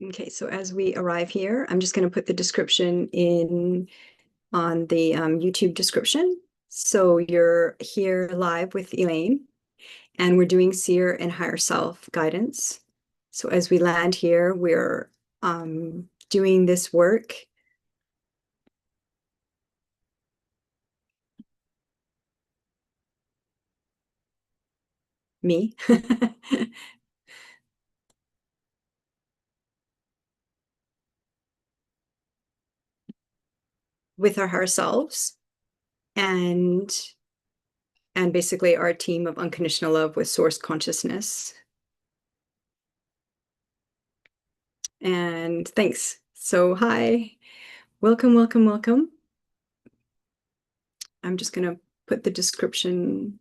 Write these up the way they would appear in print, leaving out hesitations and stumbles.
Okay, so as we arrive here, I'm just going to put the description in on the YouTube description. So you're here live with Elaine, and we're doing Seer and Higher Self guidance. So as we land here, we're doing this work. Me. With our higher selves and basically our team of unconditional love with source consciousness. And thanks. So hi, welcome, welcome, welcome. I'm just going to put the description.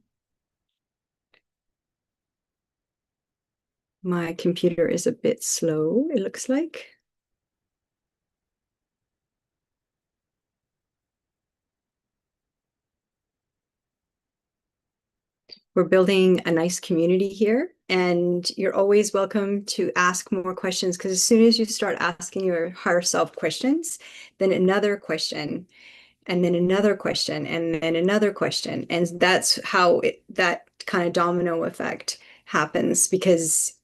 My computer is a bit slow, it looks like. We're building a nice community here, and you're always welcome to ask more questions, because as soon as you start asking your higher self questions, then another question, and then another question, and then another question. And that's how that kind of domino effect happens, because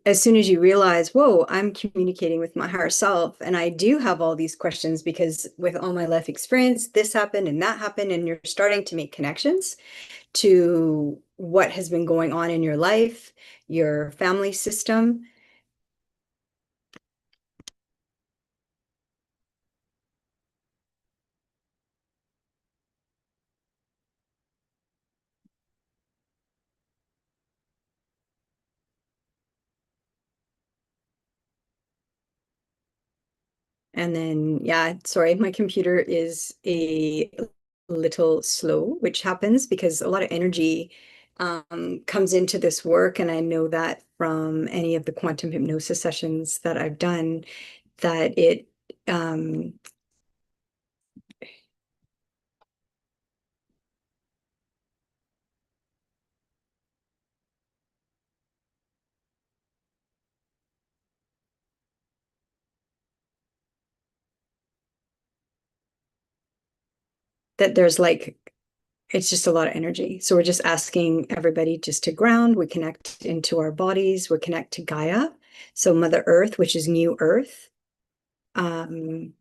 as soon as you realize, whoa, I'm communicating with my higher self, and I do have all these questions because with all my life experience, this happened and that happened, and you're starting to make connections to what has been going on in your life, your family system. And then, yeah, sorry, my computer is a little slow, which happens because a lot of energy comes into this work. And I know that from any of the quantum hypnosis sessions that I've done, that um, that there's like, it's just a lot of energy. So we're just asking everybody just to ground. We connect into our bodies. We connect to Gaia. So Mother Earth, which is New Earth. Um,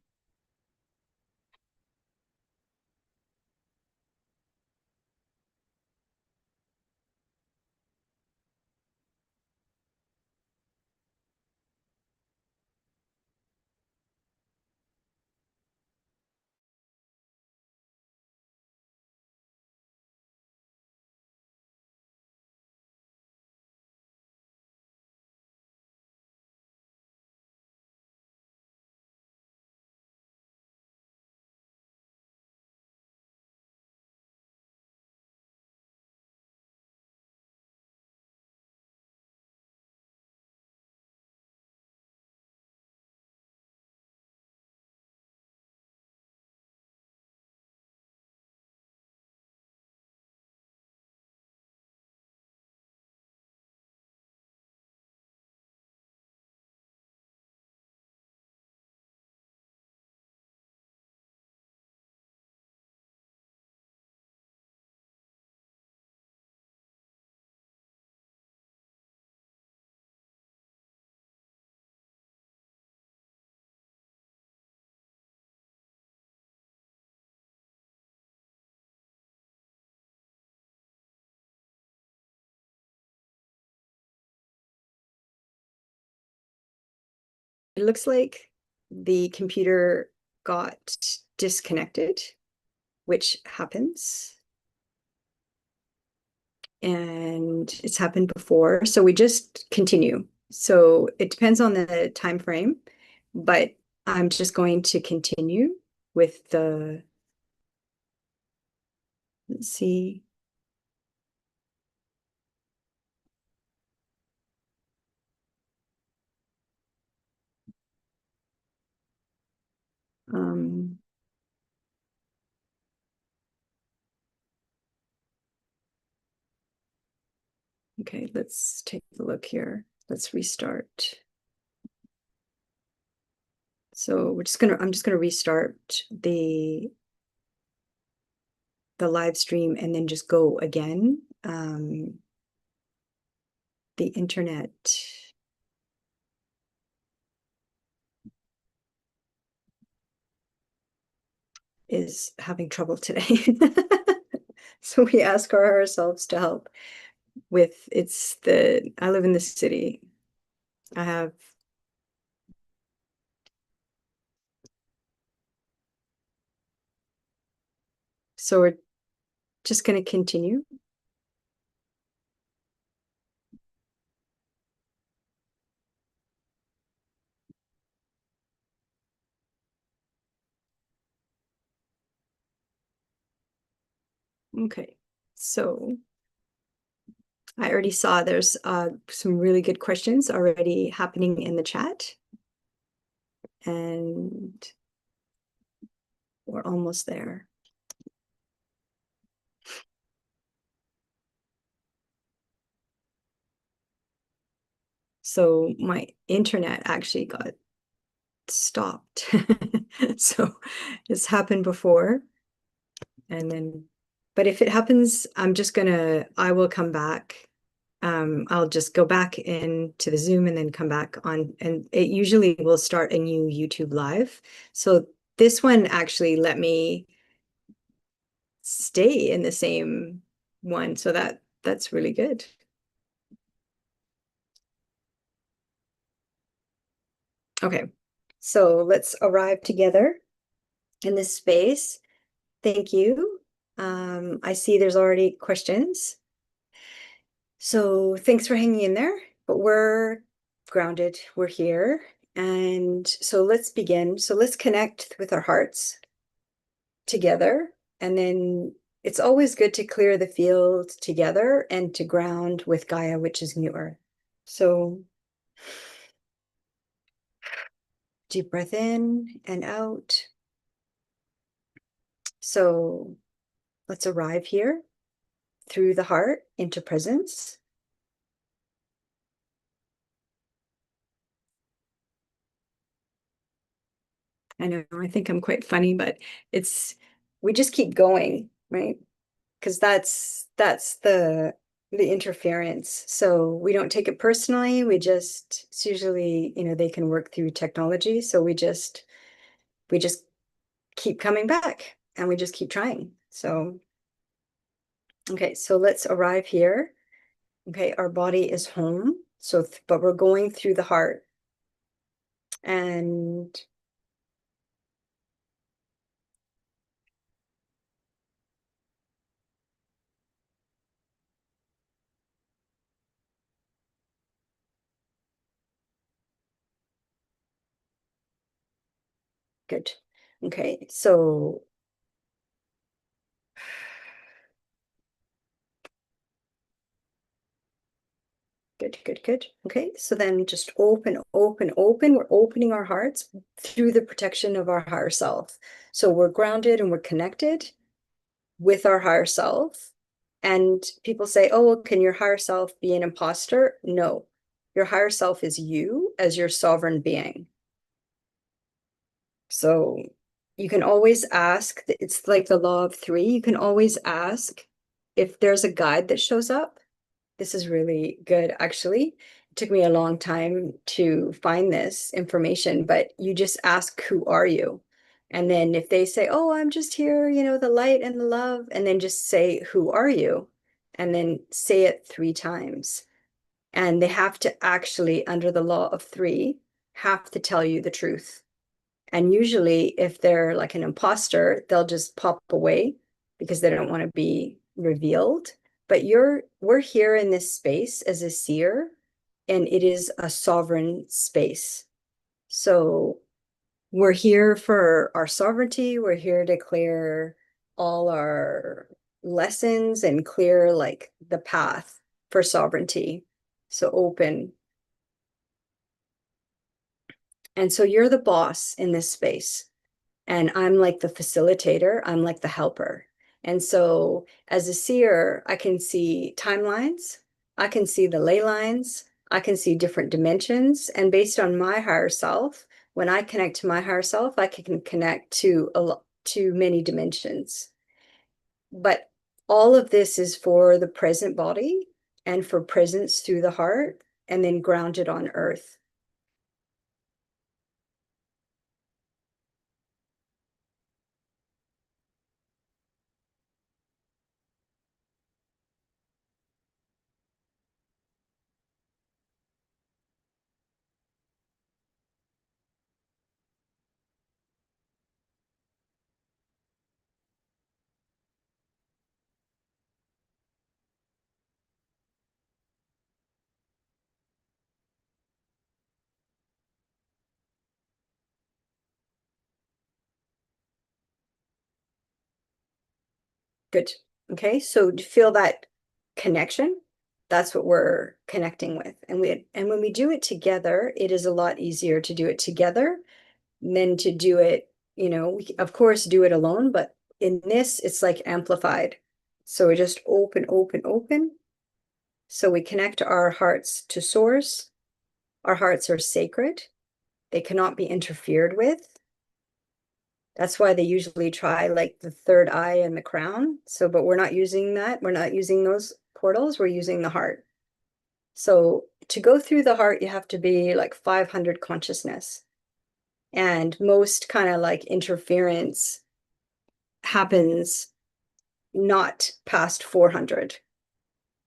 it looks like the computer got disconnected, which happens. And it's happened before. So we just continue. So it depends on the time frame, but I'm just going to continue with the, let's see. Um, okay, let's take a look here. Let's restart. So I'm just gonna restart the live stream and then just go again. The internet is having trouble today. So we ask ourselves to help with I live in the city. I have So we're just going to continue. Okay, so I already saw there's some really good questions already happening in the chat. And we're almost there. So my internet actually got stopped. So it's happened before. And then, but if it happens, I will come back. I'll just go back into the Zoom and then come back on, and it usually will start a new YouTube live. So this one actually let me stay in the same one. So that's really good. Okay, so let's arrive together in this space. Thank you. I see there's already questions. So thanks for hanging in there, but we're grounded, we're here. And so let's begin. So let's connect with our hearts together. And then it's always good to clear the field together and to ground with Gaia, which is newer. So deep breath in and out. So let's arrive here through the heart into presence. I know, I think I'm quite funny, but we just keep going, right? Because that's the interference. So we don't take it personally. It's usually, they can work through technology. So we just keep coming back and we just keep trying. So, okay, so let's arrive here. Okay, our body is home. So, but we're going through the heart. And good. Okay, so good, good, good. Okay, so then just open, open, open. We're opening our hearts through the protection of our higher self. So we're grounded and we're connected with our higher self. And people say, oh, well, can your higher self be an imposter? No, your higher self is you as your sovereign being. So you can always ask, it's like the law of three. You can always ask if there's a guide that shows up. This is really good, actually. It took me a long time to find this information, but you just ask, who are you? And then if they say, oh, I'm just here, the light and the love, and then just say, who are you? And then say it 3 times. And they have to actually, under the law of three, have to tell you the truth. And usually if they're like an imposter, they'll just pop away because they don't want to be revealed. But we're here in this space as a seer, and it is a sovereign space. So we're here for our sovereignty. We're here to clear all our lessons and clear like the path for sovereignty. So open. And so you're the boss in this space. And I'm like the facilitator, I'm like the helper. And so as a seer, I can see timelines, I can see the ley lines, I can see different dimensions. And based on my higher self, when I connect to my higher self, I can connect to to many dimensions. But all of this is for the present body and for presence through the heart and then grounded on earth. Good. Okay, so to feel that connection, that's what we're connecting with. And when we do it together, it is a lot easier to do it together than to do it, we of course do it alone, but in this it's like amplified. So we just open, open, open. So we connect our hearts to source. Our hearts are sacred. They cannot be interfered with. That's why they usually try like the third eye and the crown. So, but we're not using that. We're not using those portals. We're using the heart. So to go through the heart, you have to be like 500 consciousness. And most kind of like interference happens not past 400.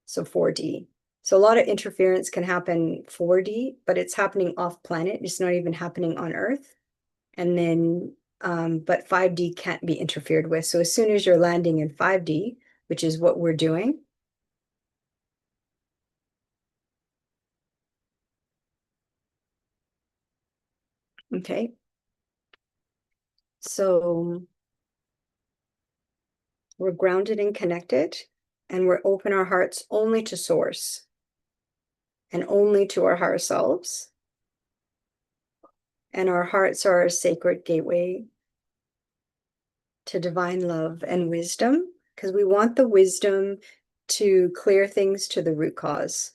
So 4D. So a lot of interference can happen 4D, but it's happening off planet. It's not even happening on Earth. And then but 5D can't be interfered with. So as soon as you're landing in 5D, which is what we're doing, okay? So we're grounded and connected, and we're open our hearts only to source and only to our higher selves. And our hearts are a sacred gateway to divine love and wisdom, because we want the wisdom to clear things to the root cause.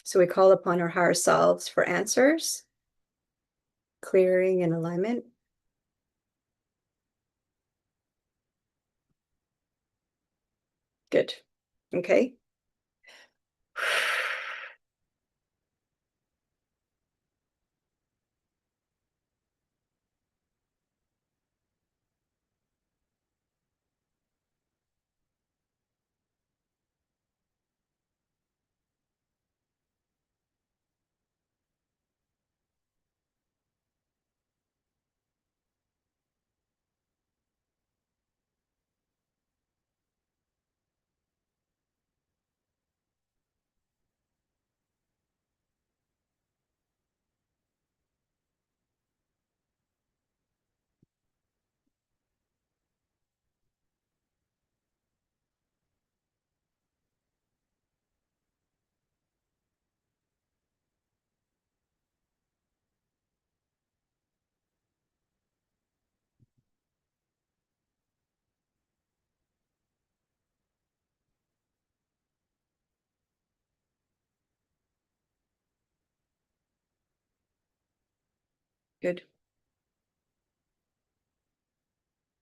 So we call upon our higher selves for answers, clearing and alignment. Good. Okay. Good.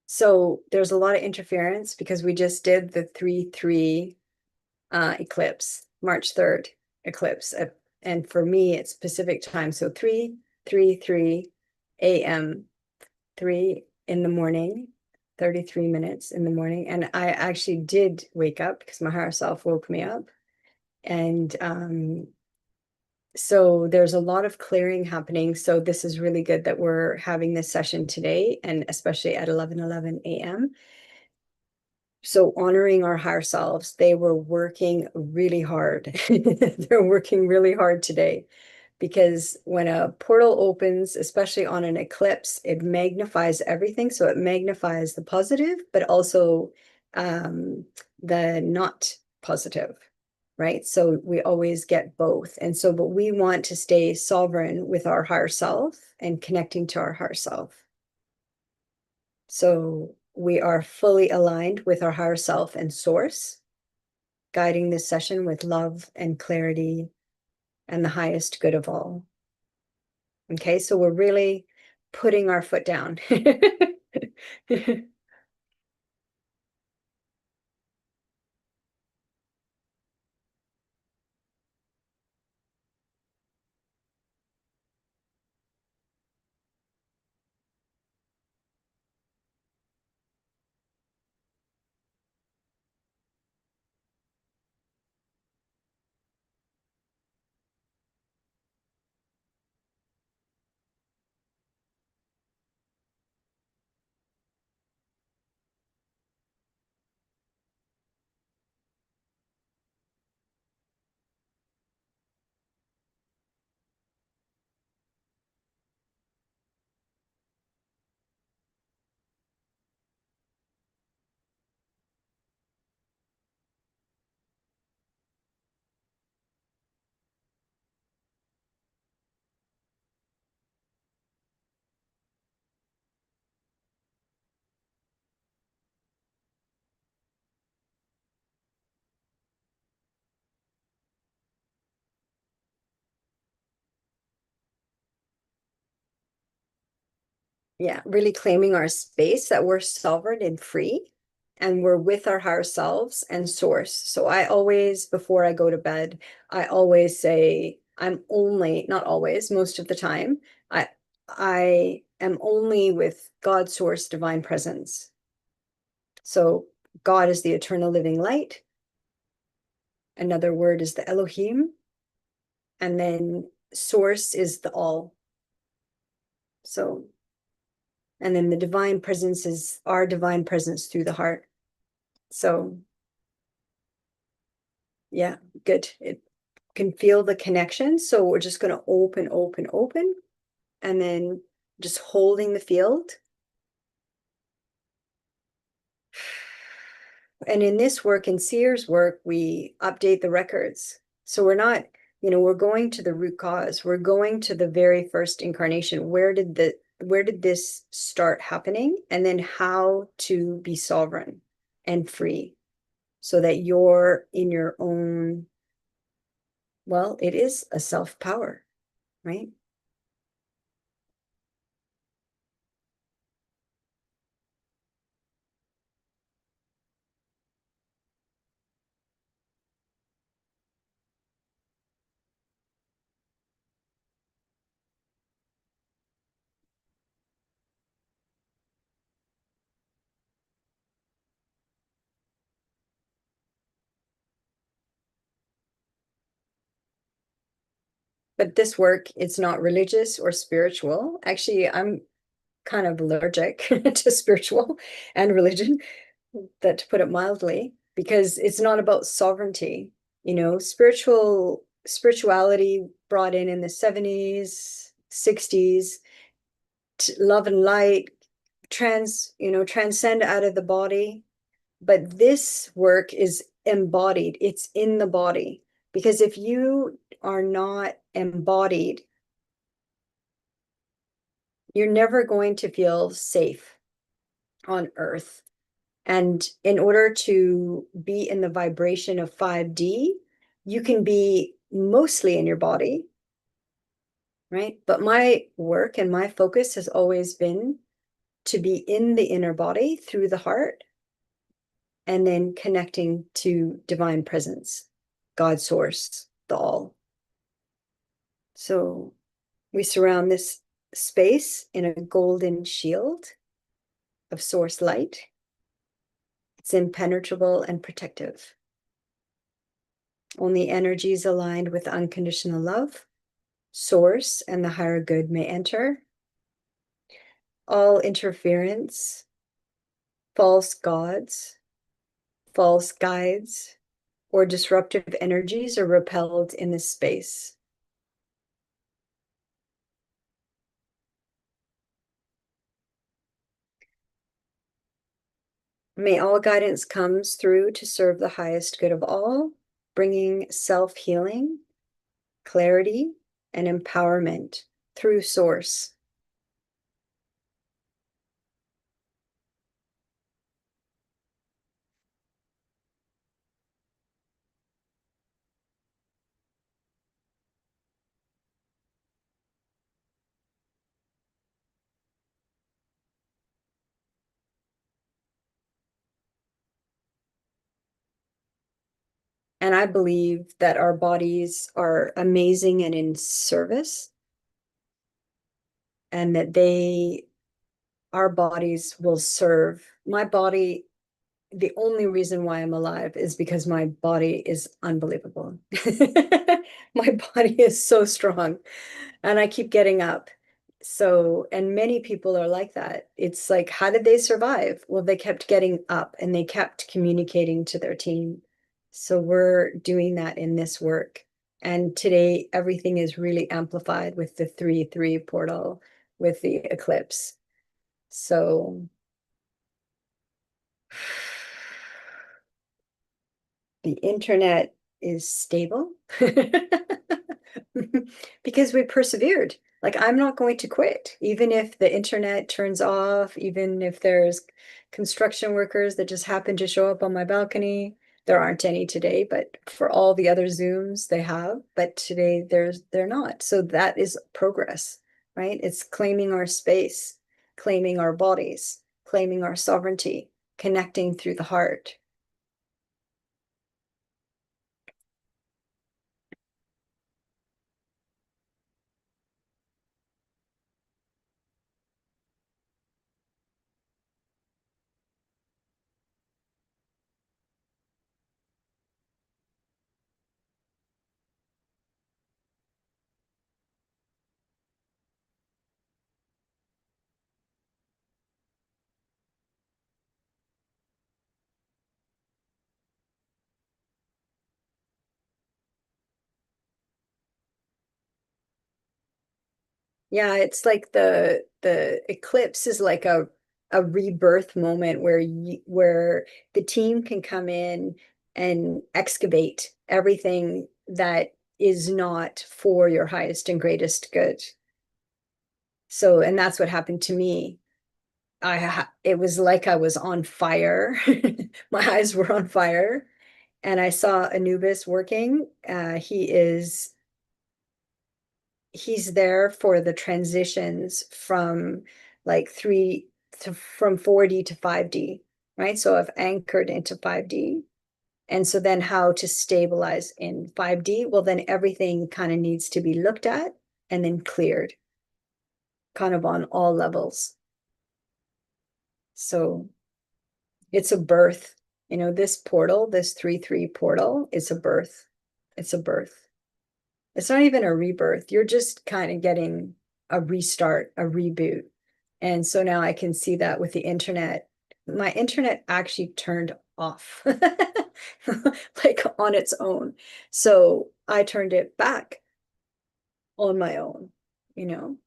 So there's a lot of interference because we just did the 3-3 eclipse, March 3rd eclipse. And for me, it's Pacific time. So 3:33 a.m., 3 in the morning, 33 minutes in the morning. And I actually did wake up because my higher self woke me up. And so there's a lot of clearing happening. So this is really good that we're having this session today, and especially at 11:11 a.m. So honoring our higher selves, they were working really hard. They're working really hard today because when a portal opens, especially on an eclipse, it magnifies everything. So it magnifies the positive, but also the not positive. right? So we always get both. And so, but we want to stay sovereign with our higher self and connecting to our higher self. So we are fully aligned with our higher self and source, guiding this session with love and clarity and the highest good of all. Okay, so we're really putting our foot down. Yeah, really claiming our space that we're sovereign and free and we're with our higher selves and source. So I always, before I go to bed, I always say, I'm only, not always, most of the time, I am only with God, source, divine presence. So God is the eternal living light. Another word is the Elohim. And then source is the all. So, and then the divine presence is our divine presence through the heart. So yeah, good. It can feel the connection. So we're just going to open, open, open, and then just holding the field. And in this work, in Seer's work, we update the records. So we're not, we're going to the root cause. We're going to the very first incarnation. Where did this start happening? And then how to be sovereign and free so that you're in your own, well, it is a self-power, right? But this work, it's not religious or spiritual. Actually, I'm kind of allergic to spiritual and religion, that to put it mildly, because it's not about sovereignty. Spirituality brought in the 70s, 60s, love and light, transcend out of the body. But this work is embodied, it's in the body. Because if you are not embodied, you're never going to feel safe on earth. And in order to be in the vibration of 5D, you can be mostly in your body, right? But my work and my focus has always been to be in the inner body through the heart and then connecting to divine presence, God source, the all. So we surround this space in a golden shield of source light. It's impenetrable and protective. Only energies aligned with unconditional love, source, and the higher good may enter. All interference, false gods, false guides, or disruptive energies are repelled in this space. May all guidance comes through to serve the highest good of all. bringing self-healing, clarity, and empowerment through source. And I believe that our bodies are amazing and in service, and that our bodies will serve. My body, the only reason why I'm alive is because my body is unbelievable. My body is so strong, and I keep getting up. So, and many people are like that. It's like, how did they survive? Well, they kept getting up and they kept communicating to their team. So we're doing that in this work. And today, everything is really amplified with the 3-3 portal, with the eclipse. So the internet is stable because we persevered. Like, I'm not going to quit, even if the internet turns off, even if there's construction workers that just happen to show up on my balcony. There aren't any today, but for all the other Zooms they have, but today they're not. So that is progress, right? It's claiming our space, claiming our bodies, claiming our sovereignty, connecting through the heart. Yeah, it's like the eclipse is like a rebirth moment where the team can come in and excavate everything that is not for your highest and greatest good. So, and that's what happened to me. It was like I was on fire. My eyes were on fire, and I saw Anubis working. He's there for the transitions from like from 4D to 5D, right? So I've anchored into 5D. And so then how to stabilize in 5D? Well, then everything kind of needs to be looked at and then cleared, kind of on all levels. So it's a birth. This portal, this 3-3 portal, it's a birth. It's a birth. It's not even a rebirth. You're just kind of getting a restart, a reboot. And so now I can see that with the internet. My internet actually turned off like on its own. So I turned it back on my own, you know?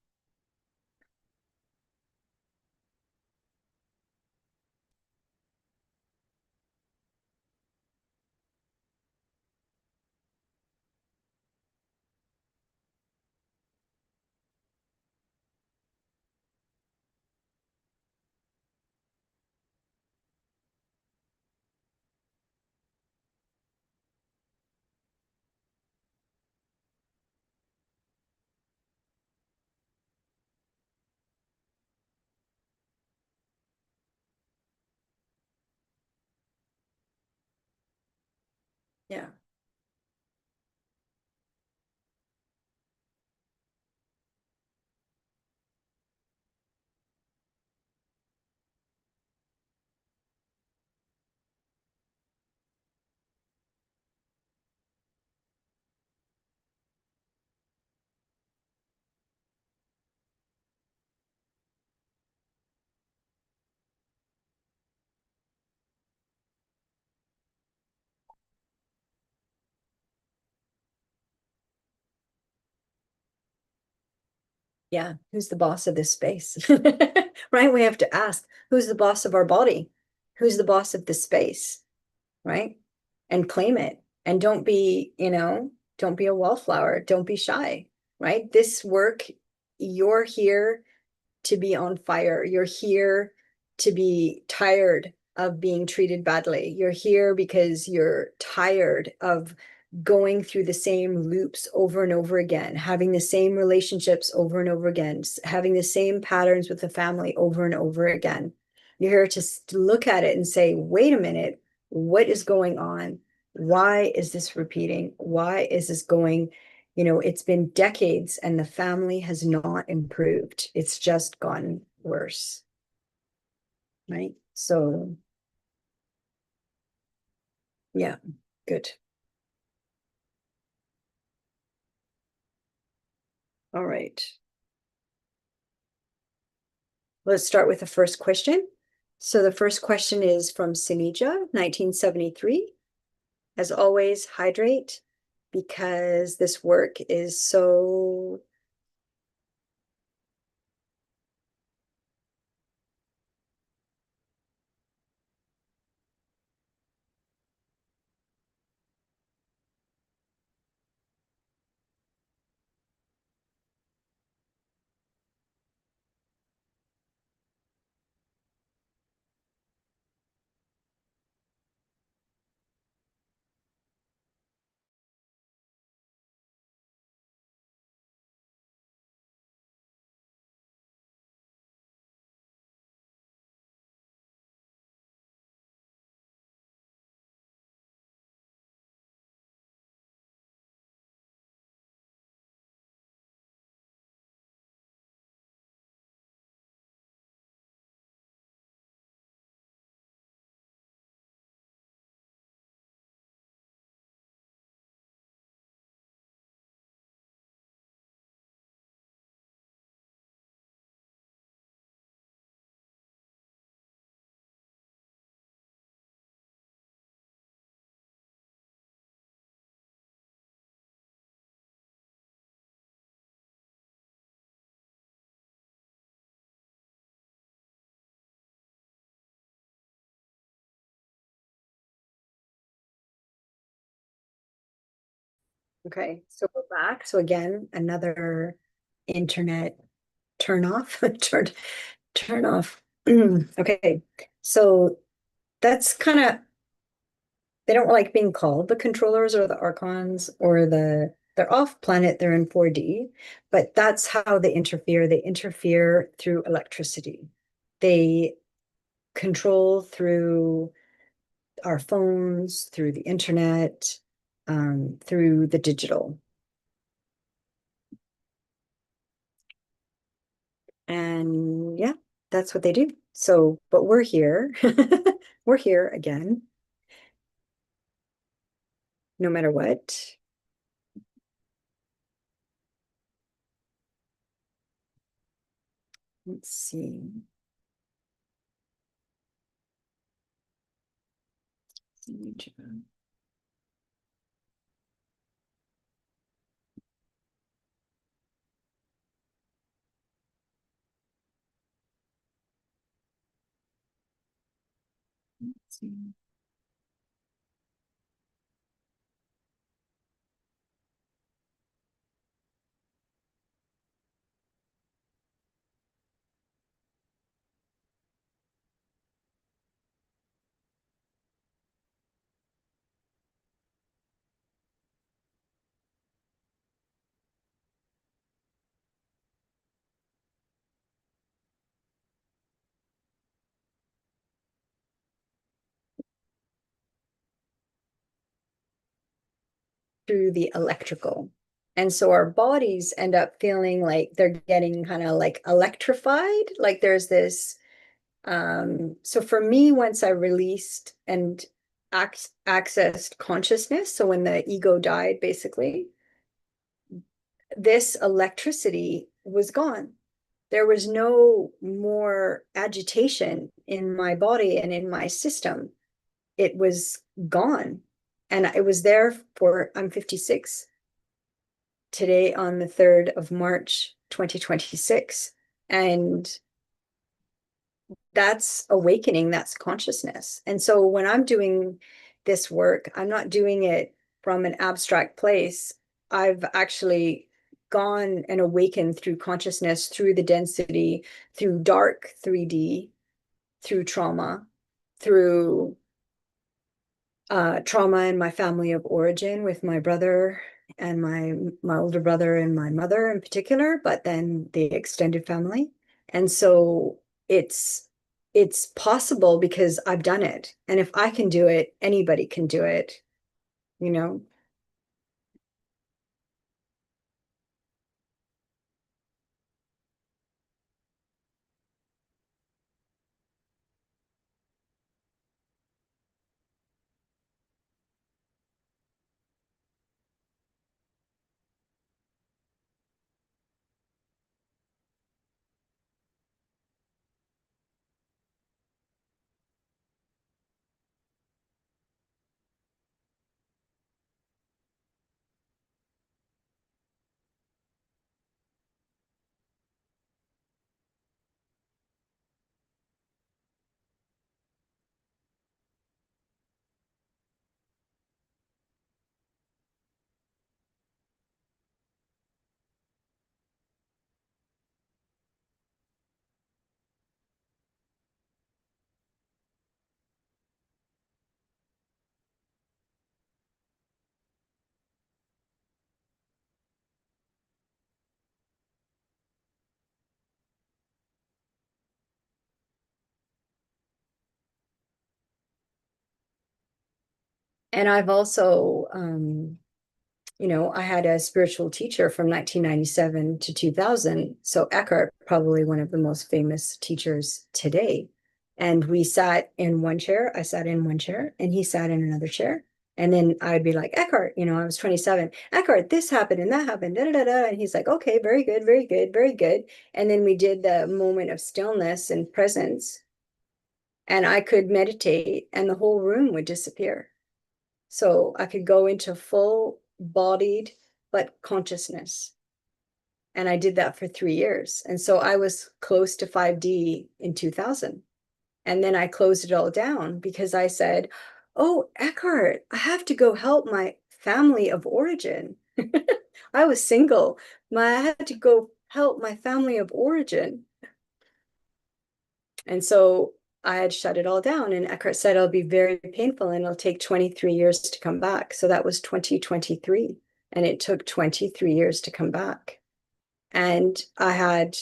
Yeah. Yeah. Who's the boss of this space? Right? We have to ask, who's the boss of our body? Who's the boss of this space? Right? And claim it. And don't be, don't be a wallflower. Don't be shy, right? This work, you're here to be on fire. You're here to be tired of being treated badly. You're here because you're tired of going through the same loops over and over again, having the same relationships over and over again, having the same patterns with the family over and over again. You're here to look at it and say, wait a minute, what is going on? Why is this repeating? Why is this going? It's been decades and the family has not improved. It's just gotten worse, right? So, yeah, good. All right. Let's start with the first question. So the first question is from Sinija, 1973. As always, hydrate because this work is so okay. So we're back. So again, another internet turn off, turn off. Okay. So that's kind of they don't like being called the controllers or the archons or they're off planet, they're in 4D, but that's how they interfere. They interfere through electricity. They control through our phones, through the internet, through the digital. And yeah, that's what they do. So, but we're here. We're here again, no matter what. Let's see. Let's see. Through the electrical. And so our bodies end up feeling like they're getting kind of like electrified. Like there's this. So for me, once I released and accessed consciousness, so when the ego died, basically, this electricity was gone. There was no more agitation in my body and in my system. It was gone. And it was there for, I'm 56 today on the 3rd of March, 2026. And that's awakening, that's consciousness. And so when I'm doing this work, I'm not doing it from an abstract place, I've actually gone and awakened through consciousness, through the density, through dark 3D, through trauma, through trauma in my family of origin with my brother and my older brother and my mother in particular, but then the extended family. And so it's possible because I've done it. And if I can do it, anybody can do it, you know? And I've also, I had a spiritual teacher from 1997 to 2000. So Eckhart, probably one of the most famous teachers today. And we sat in one chair, I sat in one chair, and he sat in another chair. And then I'd be like, Eckhart, I was 27. Eckhart, this happened and that happened. Da, da, da, da. And he's like, okay, very good, very good, very good. And then we did the moment of stillness and presence. And I could meditate, and the whole room would disappear. So I could go into full bodied but consciousness. And I did that for 3 years. And so I was close to 5D in 2000. And then I closed it all down because I said, oh, Eckhart, I have to go help my family of origin. I was single. I had to go help my family of origin. And so I had shut it all down. And Eckhart said it'll be very painful and it'll take 23 years to come back. So that was 2023. And it took 23 years to come back. And I had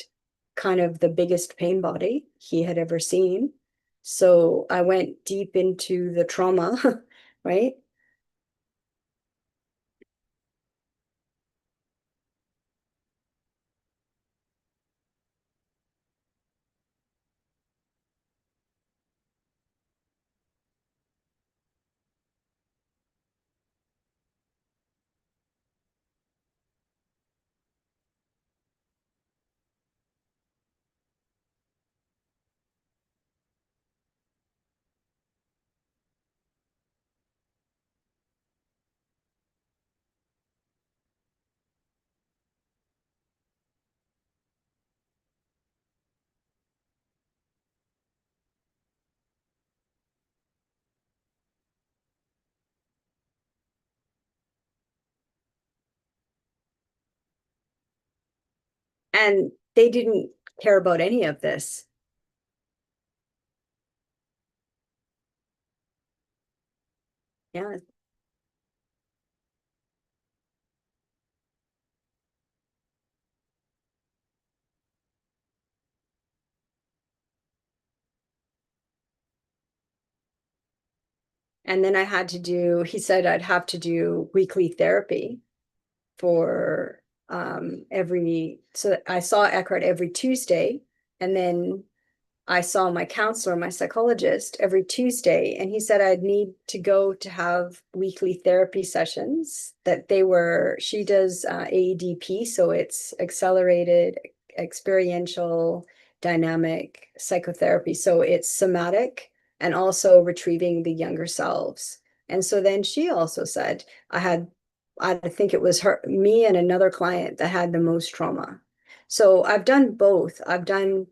kind of the biggest pain body he had ever seen. So I went deep into the trauma, right? And they didn't care about any of this. Yeah. And then I had to do, he said I'd have to do weekly therapy for so I saw Eckhart every Tuesday. And then I saw my counselor, my psychologist, every Tuesday, and he said I'd need to go to have weekly therapy sessions. She does AEDP, so it's accelerated experiential dynamic psychotherapy. So it's somatic and also retrieving the younger selves. And so then she also said I think it was me and another client that had the most trauma. So I've done both. I've done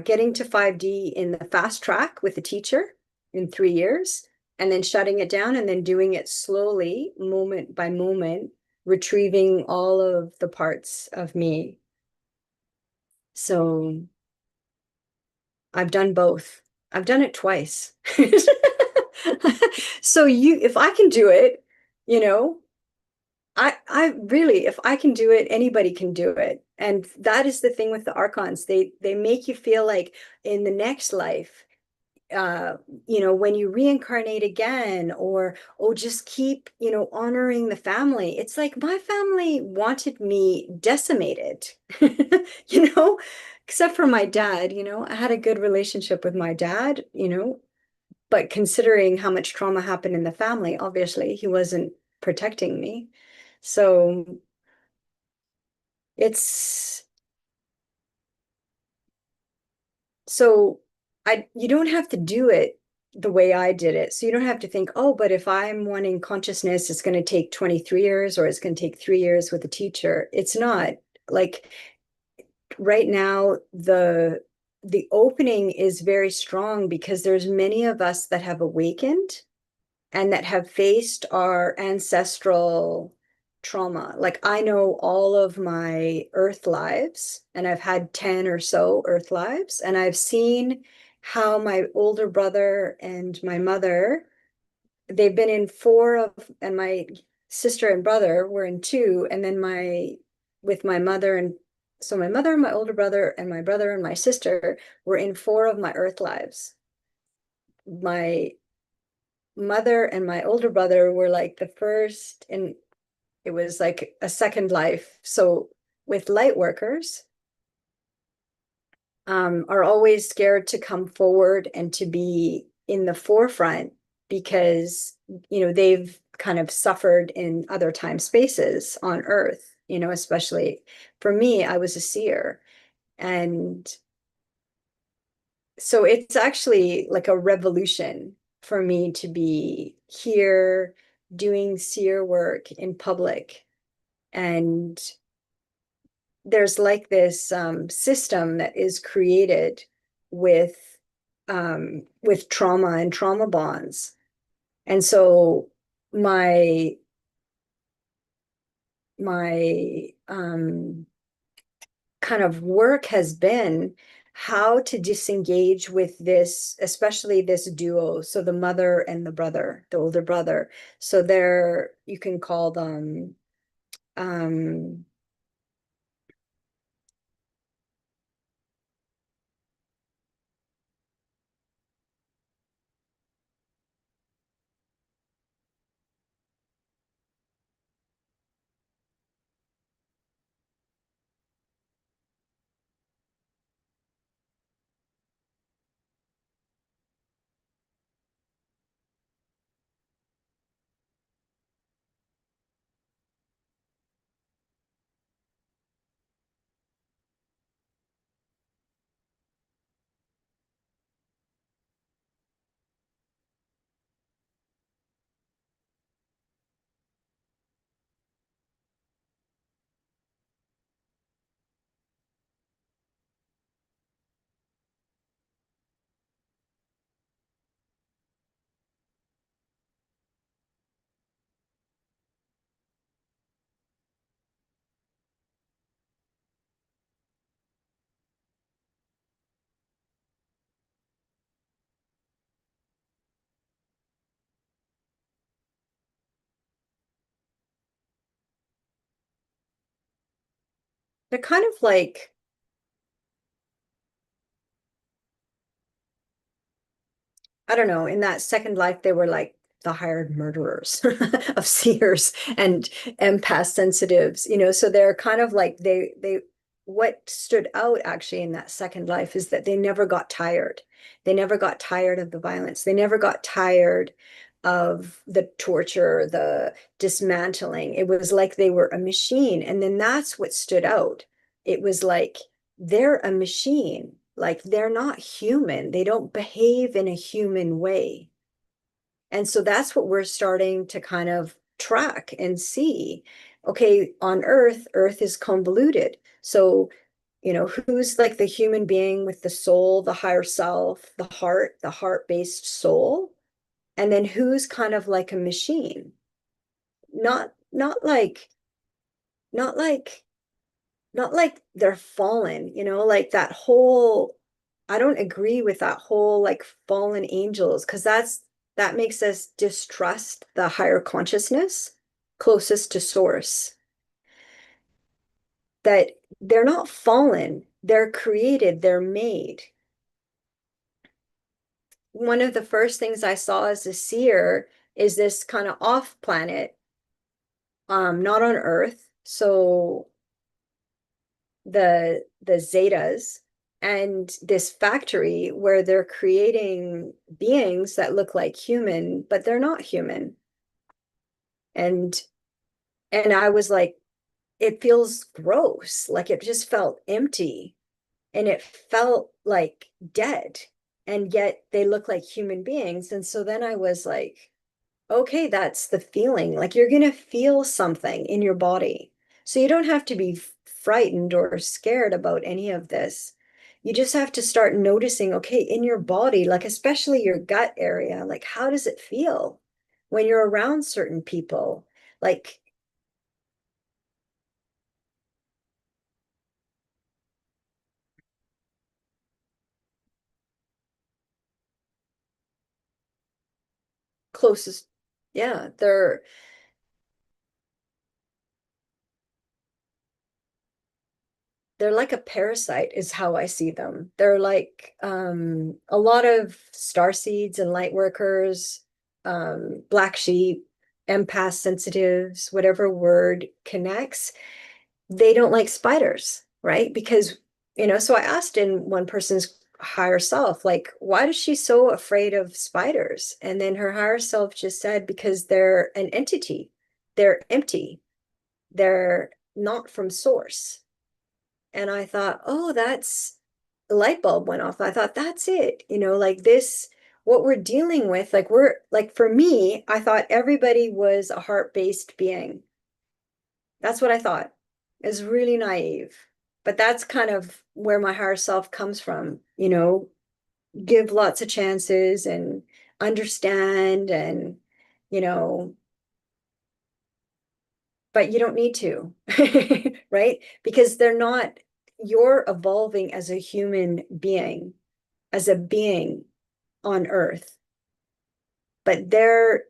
getting to 5D in the fast track with a teacher in 3 years. and then shutting it down and then doing it slowly, moment by moment, retrieving all of the parts of me. So I've done both. I've done it twice. So if I can do it, you know, I really, if I can do it, anybody can do it. And that is the thing with the archons. They make you feel like in the next life, uh, when you reincarnate again, or oh, just keep, honoring the family. It's like my family wanted me decimated, you know, except for my dad, I had a good relationship with my dad, but considering how much trauma happened in the family, obviously he wasn't protecting me. So it's so you don't have to do it the way I did it. So you don't have to think, oh, but if I'm wanting consciousness, it's going to take 23 years or it's going to take 3 years with a teacher. It's not. Like right now, the opening is very strong because there's many of us that have awakened and that have faced our ancestral trauma. Like I know all of my earth lives, and I've had 10 or so earth lives, and I've seen how my older brother and my mother, they've been in four of, and my sister and brother were in two, and then with my mother, and so my mother, my older brother, and my brother and my sister were in four of my earth lives. My mother and my older brother were like the first, and it was like a second life. So with light workers, are always scared to come forward and to be in the forefront because they've kind of suffered in other time spaces on earth, especially for me, I was a seer. And so it's actually like a revolution for me to be here doing seer work in public. And there's like this system that is created with trauma and trauma bonds. And so my my kind of work has been how to disengage with this, especially this duo. So the mother and the brother, the older brother. So you can call them, um, they're kind of like, I don't know, in that second life, they were like the hired murderers of seers and empath sensitives, so they're kind of like what stood out actually in that second life is that they never got tired. They never got tired of the violence. They never got tired of the torture, the dismantling. It was like they were a machine. And then that's what stood out. It was like they're a machine. Like they're not human. They don't behave in a human way. And so that's what we're starting to kind of track and see. Okay, on Earth, Earth is convoluted. So, who's like the human being with the soul, the higher self, the heart-based soul? And then who's kind of like a machine? Not like not like not like they're fallen, like that whole, I don't agree with that whole like fallen angels, because that makes us distrust the higher consciousness closest to source, that they're not fallen, they're created, they're made. One of the first things I saw as a seer is this kind of off planet, not on Earth. So the Zetas, and this factory where they're creating beings that look like human, but they're not human. And I was like, it feels gross. Like it just felt empty and it felt like dead. And yet they look like human beings. And so then I was like, okay, that's the feeling. Like you're going to feel something in your body. So you don't have to be frightened or scared about any of this. You just have to start noticing, okay, in your body, like especially your gut area, like how does it feel when you're around certain people? Like closest, yeah, they're like a parasite is how I see them. They're like a lot of star seeds and light workers, black sheep, empath sensitives, whatever word connects. They don't like spiders, right? Because, so I asked in one person's higher self, like, why is she so afraid of spiders? And then her higher self just said, because they're an entity, they're empty, they're not from source. And I thought, oh, that's the light bulb went off. I thought, that's it. Like this, what we're dealing with, like we're like for me, I thought everybody was a heart-based being. That's what I thought. It's really naive. But that's kind of where my higher self comes from, give lots of chances and understand and, you know, but you don't need to, right? Because they're not, you're evolving as a human being, as a being on Earth, but they're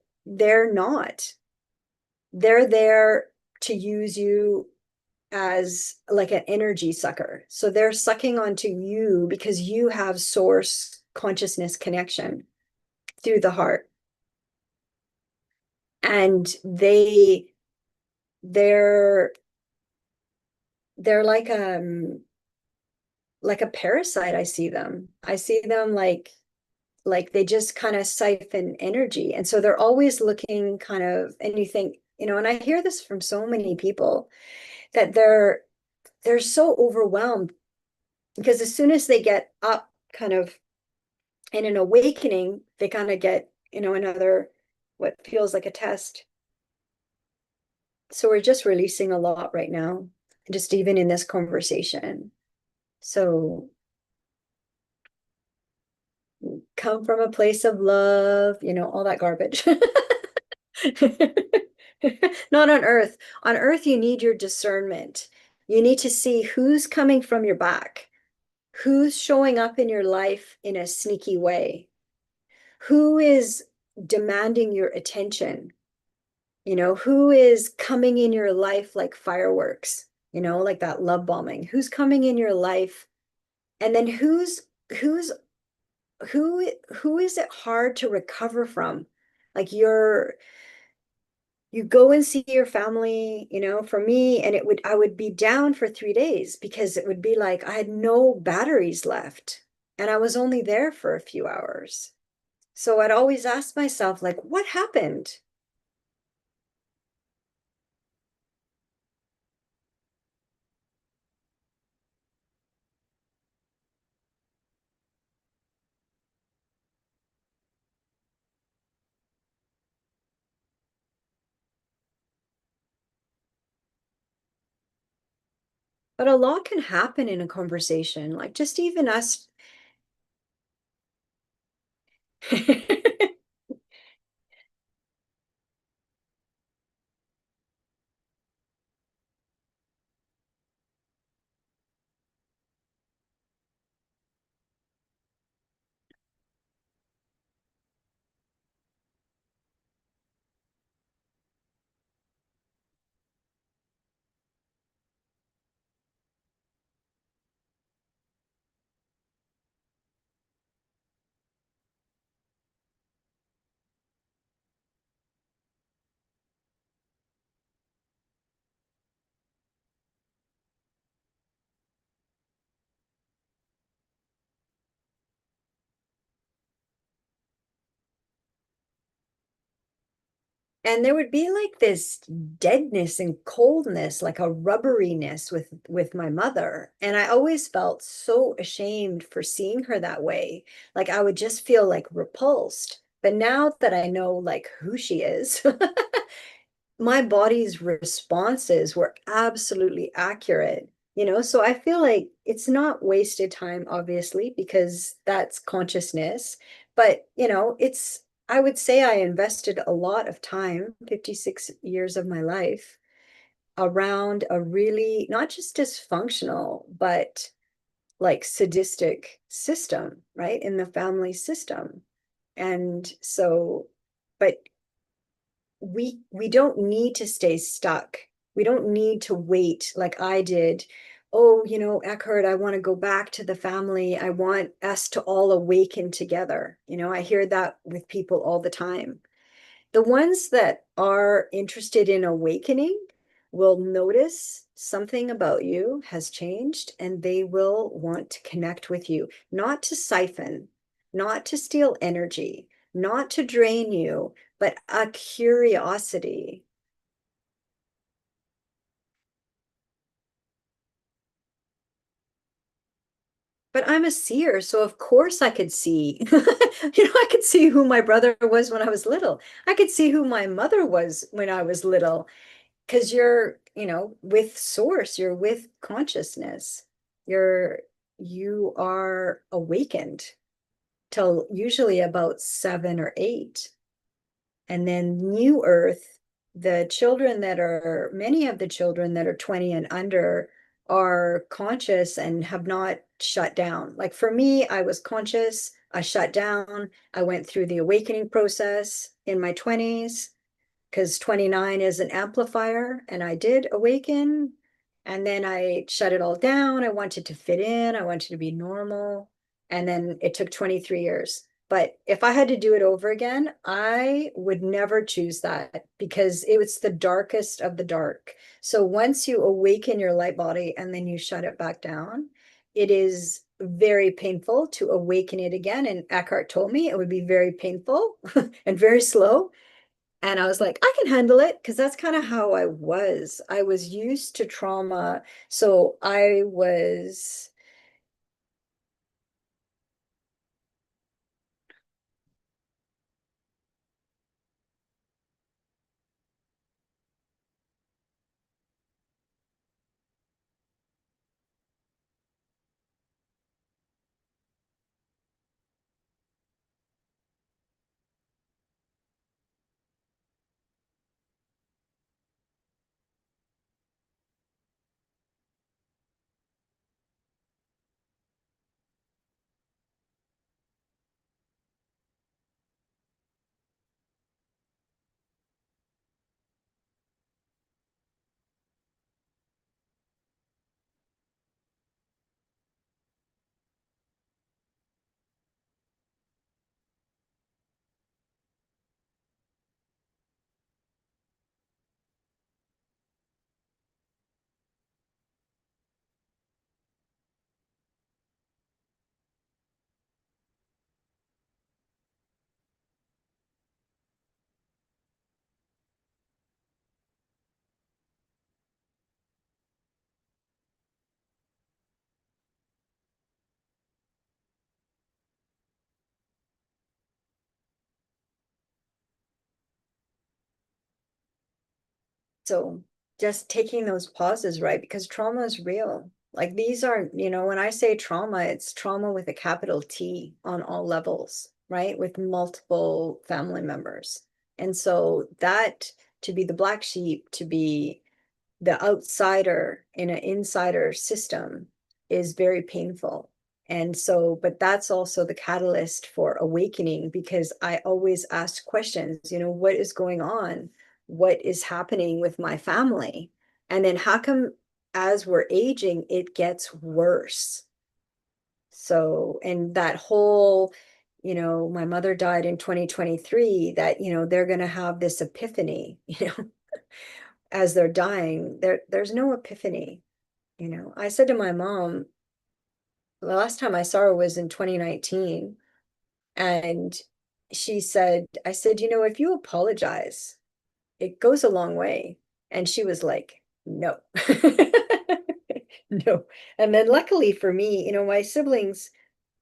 not. They're there to use you as like an energy sucker. So they're sucking onto you because you have source consciousness connection through the heart. And they're they're like a parasite. I see them like they just kind of siphon energy. And so they're always looking kind of, and you think, and I hear this from so many people, that they're so overwhelmed because as soon as they get up kind of in an awakening, they kind of get, another what feels like a test. So we're just releasing a lot right now, just even in this conversation. So come from a place of love, all that garbage. Not on Earth. On Earth, you need your discernment. You need to see who's coming from your back, who's showing up in your life in a sneaky way, who is demanding your attention, who is coming in your life like fireworks, like that love bombing, who's coming in your life, and then who's who is it hard to recover from? Like you go and see your family, for me, and I would be down for 3 days because it would be like I had no batteries left and I was only there for a few hours. So I'd always ask myself, like, what happened? But a lot can happen in a conversation, like just even us. And there would be like this deadness and coldness, like a rubberiness with my mother. And I always felt so ashamed for seeing her that way. Like I would just feel like repulsed. But now that I know like who she is, my body's responses were absolutely accurate, so I feel like it's not wasted time, obviously, because that's consciousness. But, I would say I invested a lot of time, 56 years of my life, around a really not just dysfunctional, but like sadistic system, right? In the family system. And so, but we don't need to stay stuck. We don't need to wait like I did. Oh, Eckhart, I want to go back to the family. I want us to all awaken together. I hear that with people all the time. The ones that are interested in awakening will notice something about you has changed and they will want to connect with you, not to siphon, not to steal energy, not to drain you, but a curiosity. But I'm a seer, so of course I could see. I could see who my brother was when I was little. I could see who my mother was when I was little. Because you're, with source, you're with consciousness. You're you are awakened till usually about 7 or 8. And then new earth, many of the children that are 20 and under are conscious and have not shut down. Like for me, I was conscious, I shut down, I went through the awakening process in my 20s because 29 is an amplifier, and I did awaken. And then I shut it all down. I wanted to fit in, I wanted to be normal. And then it took 23 years. But if I had to do it over again, I would never choose that because it was the darkest of the dark. So once you awaken your light body and then you shut it back down, it is very painful to awaken it again. And Eckhart told me it would be very painful and very slow. And I was like, I can handle it because that's kind of how I was. I was used to trauma. So I was, so just taking those pauses, right? Because trauma is real. Like these are, when I say trauma, it's trauma with a capital T on all levels, right? With multiple family members. And so that to be the black sheep, to be the outsider in an insider system is very painful. And so, but that's also the catalyst for awakening because I always ask questions, what is going on? What is happening with my family? And then how come as we're aging, it gets worse? So, and that whole, my mother died in 2023, that, they're going to have this epiphany, as they're dying. There's no epiphany. I said to my mom, the last time I saw her was in 2019, and I said, if you apologize, it goes a long way. And she was like, no, no. And then luckily for me, my siblings,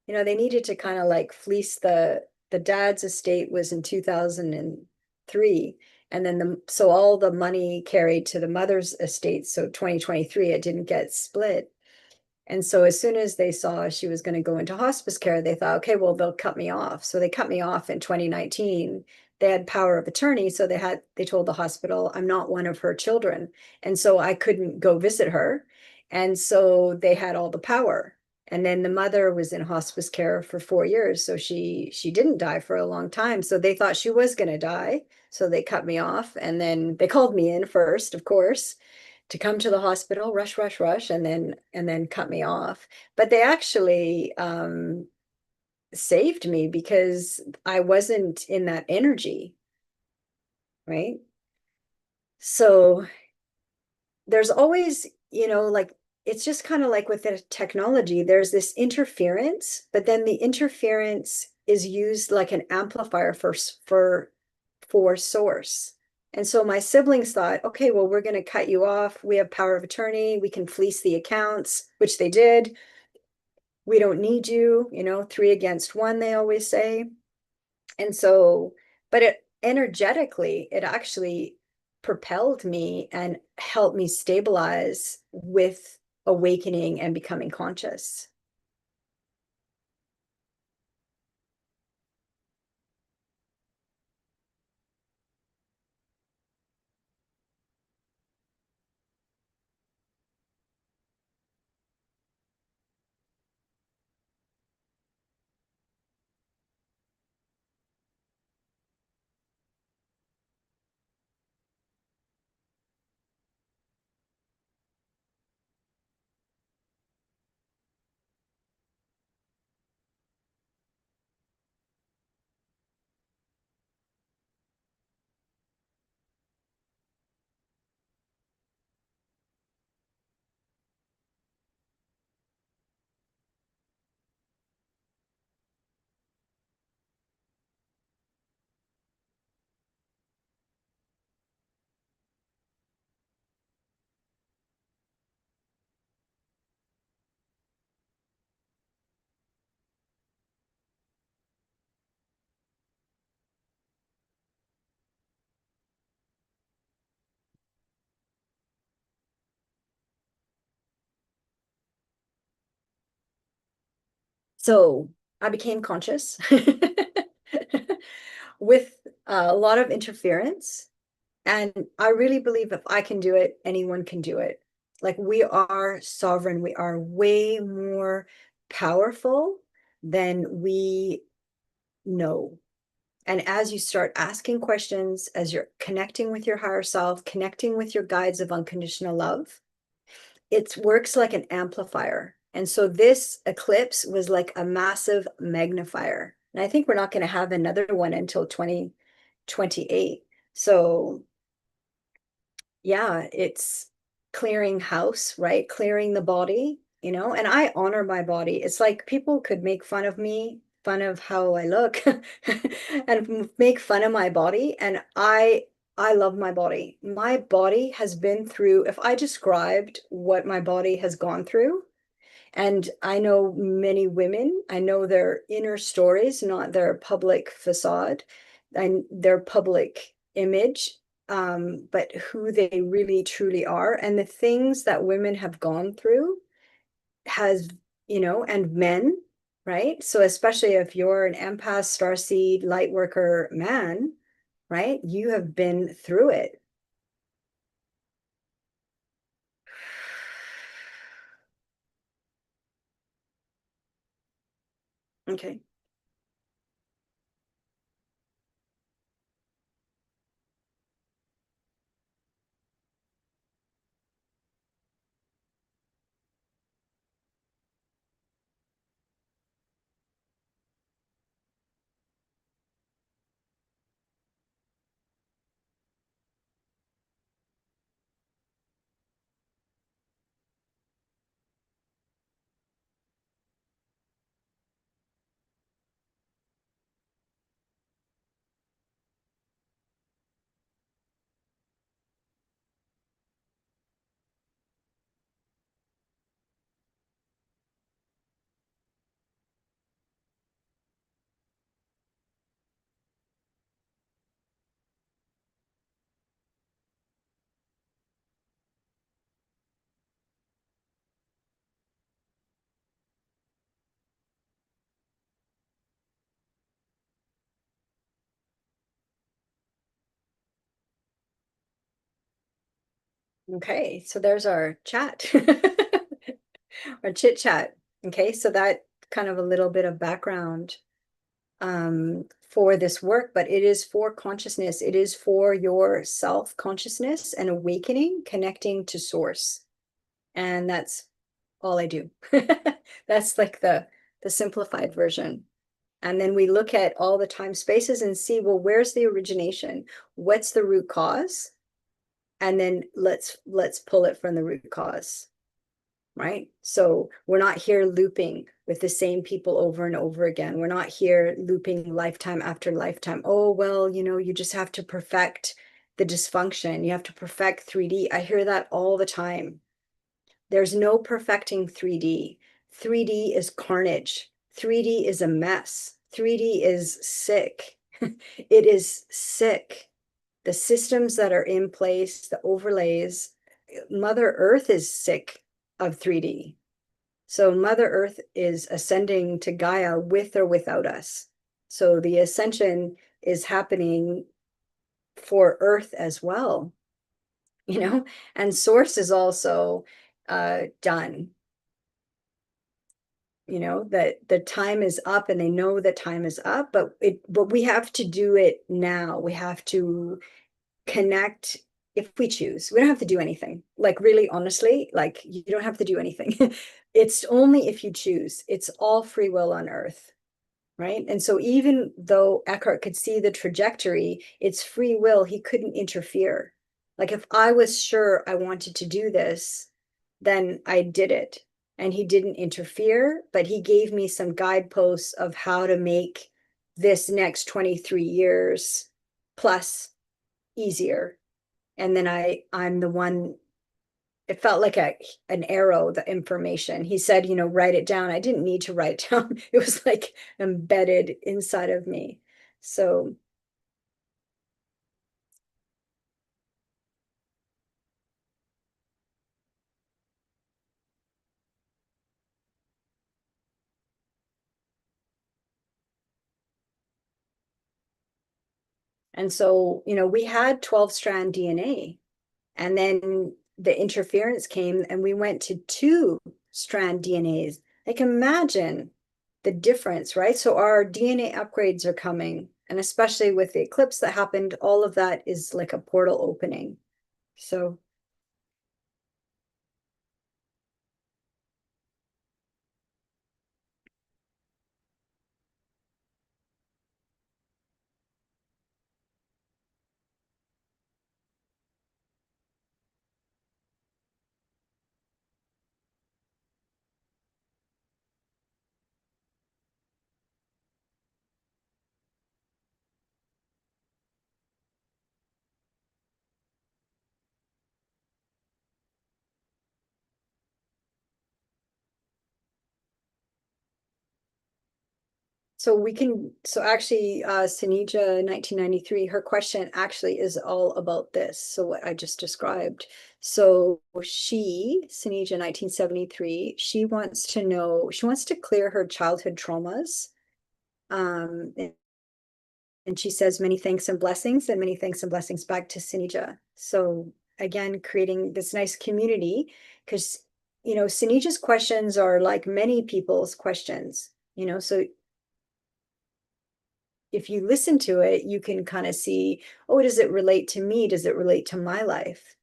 they needed to kind of like fleece the dad's estate was in 2003. And then so all the money carried to the mother's estate. So 2023, it didn't get split. And so as soon as they saw she was going to go into hospice care, they thought, okay, well, they'll cut me off. So they cut me off in 2019. They had power of attorney. So they told the hospital, I'm not one of her children. And so I couldn't go visit her. And so they had all the power. And then the mother was in hospice care for 4 years. So she didn't die for a long time. So they thought she was going to die. So they cut me off. And then they called me in first, of course, to come to the hospital, rush, rush, rush, and then cut me off. But they actually saved me because I wasn't in that energy, right? So there's always, like it's just kind of like with the technology, there's this interference, but then the interference is used like an amplifier for source. And so my siblings thought, okay, well, we're going to cut you off. We have power of attorney. We can fleece the accounts, which they did. We don't need you, 3 against 1, they always say. And so, but it energetically, it actually propelled me and helped me stabilize with awakening and becoming conscious. So I became conscious with a lot of interference. And I really believe if I can do it, anyone can do it. Like we are sovereign, we are way more powerful than we know. And as you start asking questions, as you're connecting with your higher self, connecting with your guides of unconditional love, it works like an amplifier. And so this eclipse was like a massive magnifier. And I think we're not going to have another one until 2028. So yeah, it's clearing house, right? Clearing the body, and I honor my body. It's like people could make fun of me, fun of how I look, and make fun of my body. And I love my body. My body has been through, if I described what my body has gone through, and I know many women, I know their inner stories, not their public facade and their public image, but who they really truly are. And the things that women have gone through has, and men, right? So especially if you're an empath, starseed, light worker man, right? You have been through it. Okay. Okay, so there's our chat, our chit chat. Okay, so that kind of a little bit of background for this work, but it is for consciousness. It is for your self-consciousness and awakening, connecting to source. And that's all I do. That's like the simplified version. And then we look at all the time spaces and see, well, where's the origination? What's the root cause? And then let's pull it from the root cause, right? So we're not here looping with the same people over and over again. We're not here looping lifetime after lifetime. Oh, well, you just have to perfect the dysfunction. You have to perfect 3D. I hear that all the time. There's no perfecting 3D. 3D is carnage. 3D is a mess. 3D is sick. It is sick. The systems that are in place, the overlays, Mother Earth is sick of 3D. So Mother Earth is ascending to Gaia with or without us. So the ascension is happening for Earth as well, and Source is also done. That the time is up and they know that time is up, but we have to do it now. We have to connect if we choose. We don't have to do anything. Like, really, honestly, like, you don't have to do anything. It's only if you choose. It's all free will on Earth, right? And so even though Eckhart could see the trajectory, it's free will. He couldn't interfere. Like, if I was sure I wanted to do this, then I did it. And he didn't interfere, but he gave me some guideposts of how to make this next 23 years plus easier. And then I'm the one, it felt like an arrow, the information. He said, write it down. I didn't need to write it down. It was like embedded inside of me. So, and so, we had 12-strand DNA, and then the interference came and we went to 2-strand DNAs. Like, imagine the difference, right? So our DNA upgrades are coming, and especially with the eclipse that happened, all of that is like a portal opening. So so actually, Sinija 1993, her question actually is all about this. So what I just described. So Sinija 1973, she wants to clear her childhood traumas. And she says many thanks and blessings, and many thanks and blessings back to Sinija. So again, creating this nice community, because Sinija's questions are like many people's questions, so if you listen to it, you can kind of see, oh, does it relate to me? Does it relate to my life?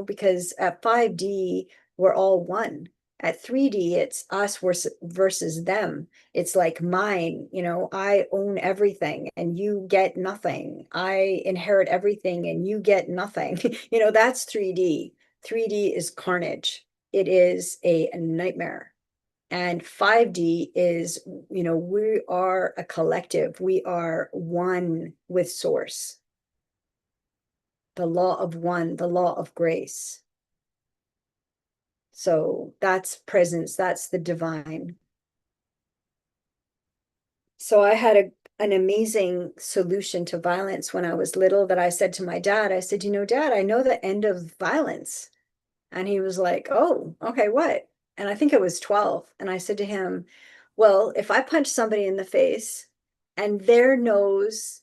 Because at 5D, we're all one. At 3D, it's us versus them. It's like mine, I own everything and you get nothing. I inherit everything and you get nothing. That's 3D. 3D is carnage. It is a nightmare. And 5D is, we are a collective. We are one with source. The law of one, the law of grace. So that's presence, that's the divine. So I had an amazing solution to violence when I was little that I said to my dad. I said, Dad, I know the end of violence. And he was like, oh, okay, what? And I think it was 12. And I said to him, well, if I punch somebody in the face and their nose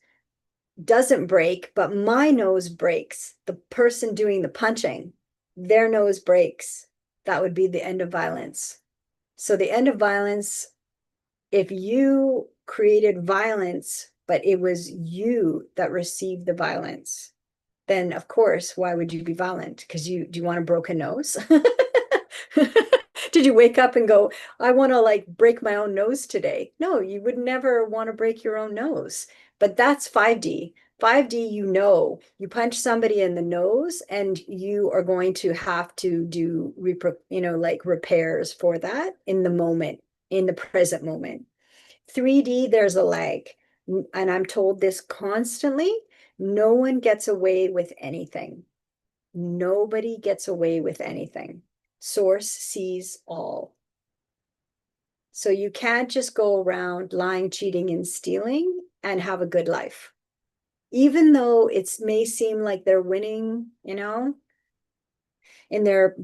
doesn't break, but my nose breaks, the person doing the punching, their nose breaks, that would be the end of violence. So the end of violence, if you created violence, but it was you that received the violence, then of course, why would you be violent? Because you do you want a broken nose? Did you wake up and go, I want to like break my own nose today? No, you would never want to break your own nose. But that's 5D. 5D, you punch somebody in the nose and you are going to have to do, like repairs for that in the moment, in the present moment. 3D, there's a lag. And I'm told this constantly. No one gets away with anything. Nobody gets away with anything. Source sees all. So you can't just go around lying, cheating, and stealing and have a good life. Even though it may seem like they're winning, in their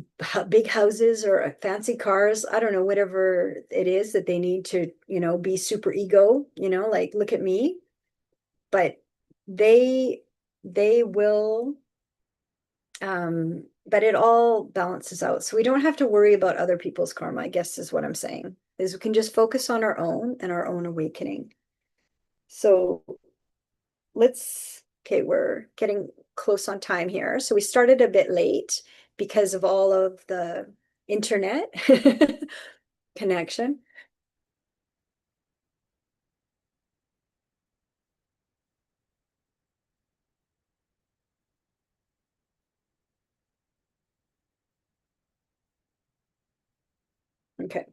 big houses or fancy cars, I don't know, whatever it is that they need to, be super ego, like look at me. But they they will but it all balances out. So we don't have to worry about other people's karma, I guess is what I'm saying. Is we can just focus on our own and our own awakening. So okay, we're getting close on time here. So we started a bit late because of all of the internet connection. Okay.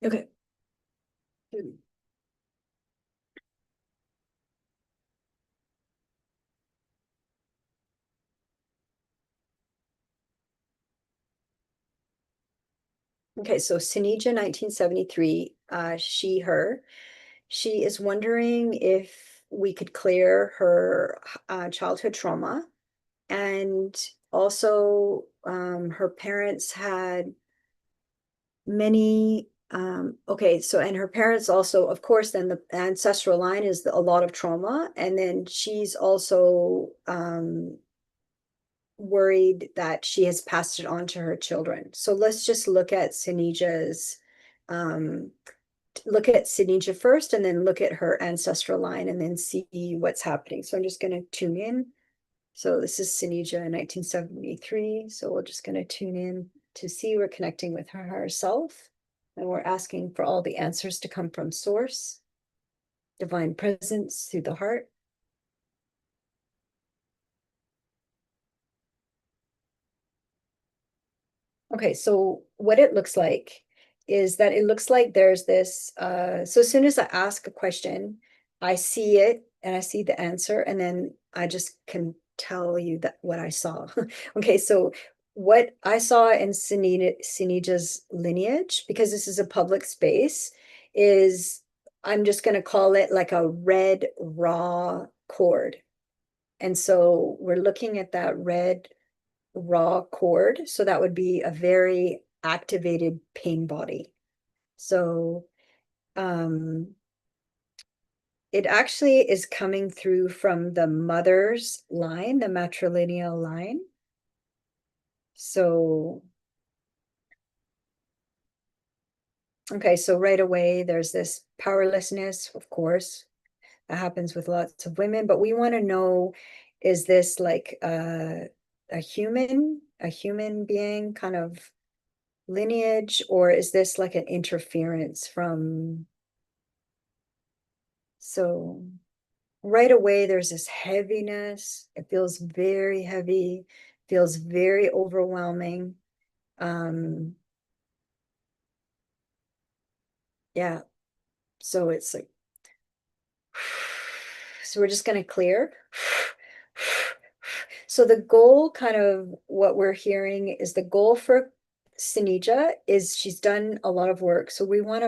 Okay. Okay, so Sinija 1973, she, her. She is wondering if we could clear her childhood trauma. And also, her parents had many, okay, so, and her parents also, of course, then the ancestral line is a lot of trauma. And then she's also worried that she has passed it on to her children. So let's just um, look at Sinija first and then look at her ancestral line and then see what's happening. So I'm just going to tune in. So this is Sinija in 1973. So we're just going to tune in to see we're connecting with her higher self. And we're asking for all the answers to come from source, divine presence through the heart. Okay, so what it looks like is that it looks like there's this, so as soon as I ask a question, I see it and I see the answer, and then I just can tell you that what I saw. Okay, so what I saw in Sinija's lineage, because this is a public space, is I'm just going to call it like a red raw cord. And so we're looking at that red raw cord. So that would be a very activated pain body. So it actually is coming through from the mother's line, the matrilineal line. So, okay, so right away there's this powerlessness, of course, that happens with lots of women, but we want to know, is this like a human being kind of lineage, or is this like an interference from, so right away there's this heaviness. It feels very heavy, feels very overwhelming. Yeah. So it's like, so we're just going to clear. So the goal, kind of what we're hearing, is the goal for Sinija is she's done a lot of work. So we want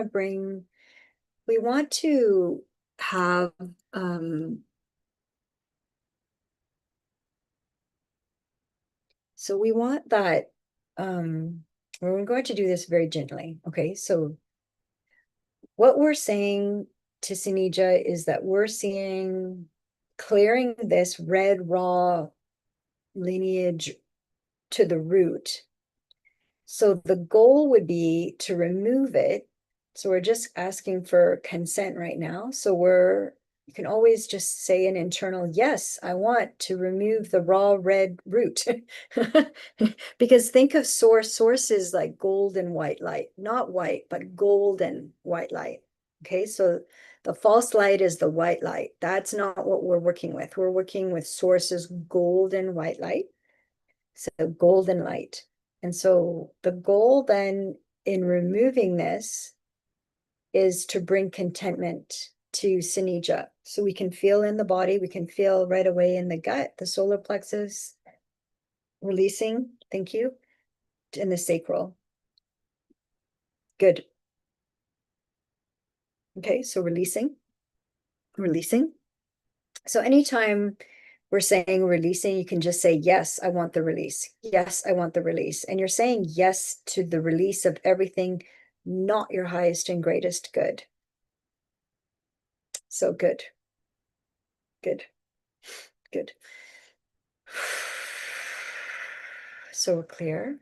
to have, so we want that, we're going to do this very gently. Okay. So what we're saying to Sinija is that we're seeing clearing this red raw lineage to the root. So the goal would be to remove it. So we're just asking for consent right now. So you can always just say an internal, yes, I want to remove the raw red root. Because think of source. Source is like gold and white light, not white, but gold and white light. Okay, so the false light is the white light. That's not what we're working with. We're working with source's gold and white light. So golden light. And so the goal then in removing this is to bring contentment to Sinija. So we can feel in the body, we can feel right away in the gut, the solar plexus, releasing, thank you, in the sacral. Good. Okay, so releasing, releasing. So anytime we're saying releasing, you can just say, yes, I want the release. Yes, I want the release. And you're saying yes to the release of everything not your highest and greatest good. So good, good, good. So we're clear.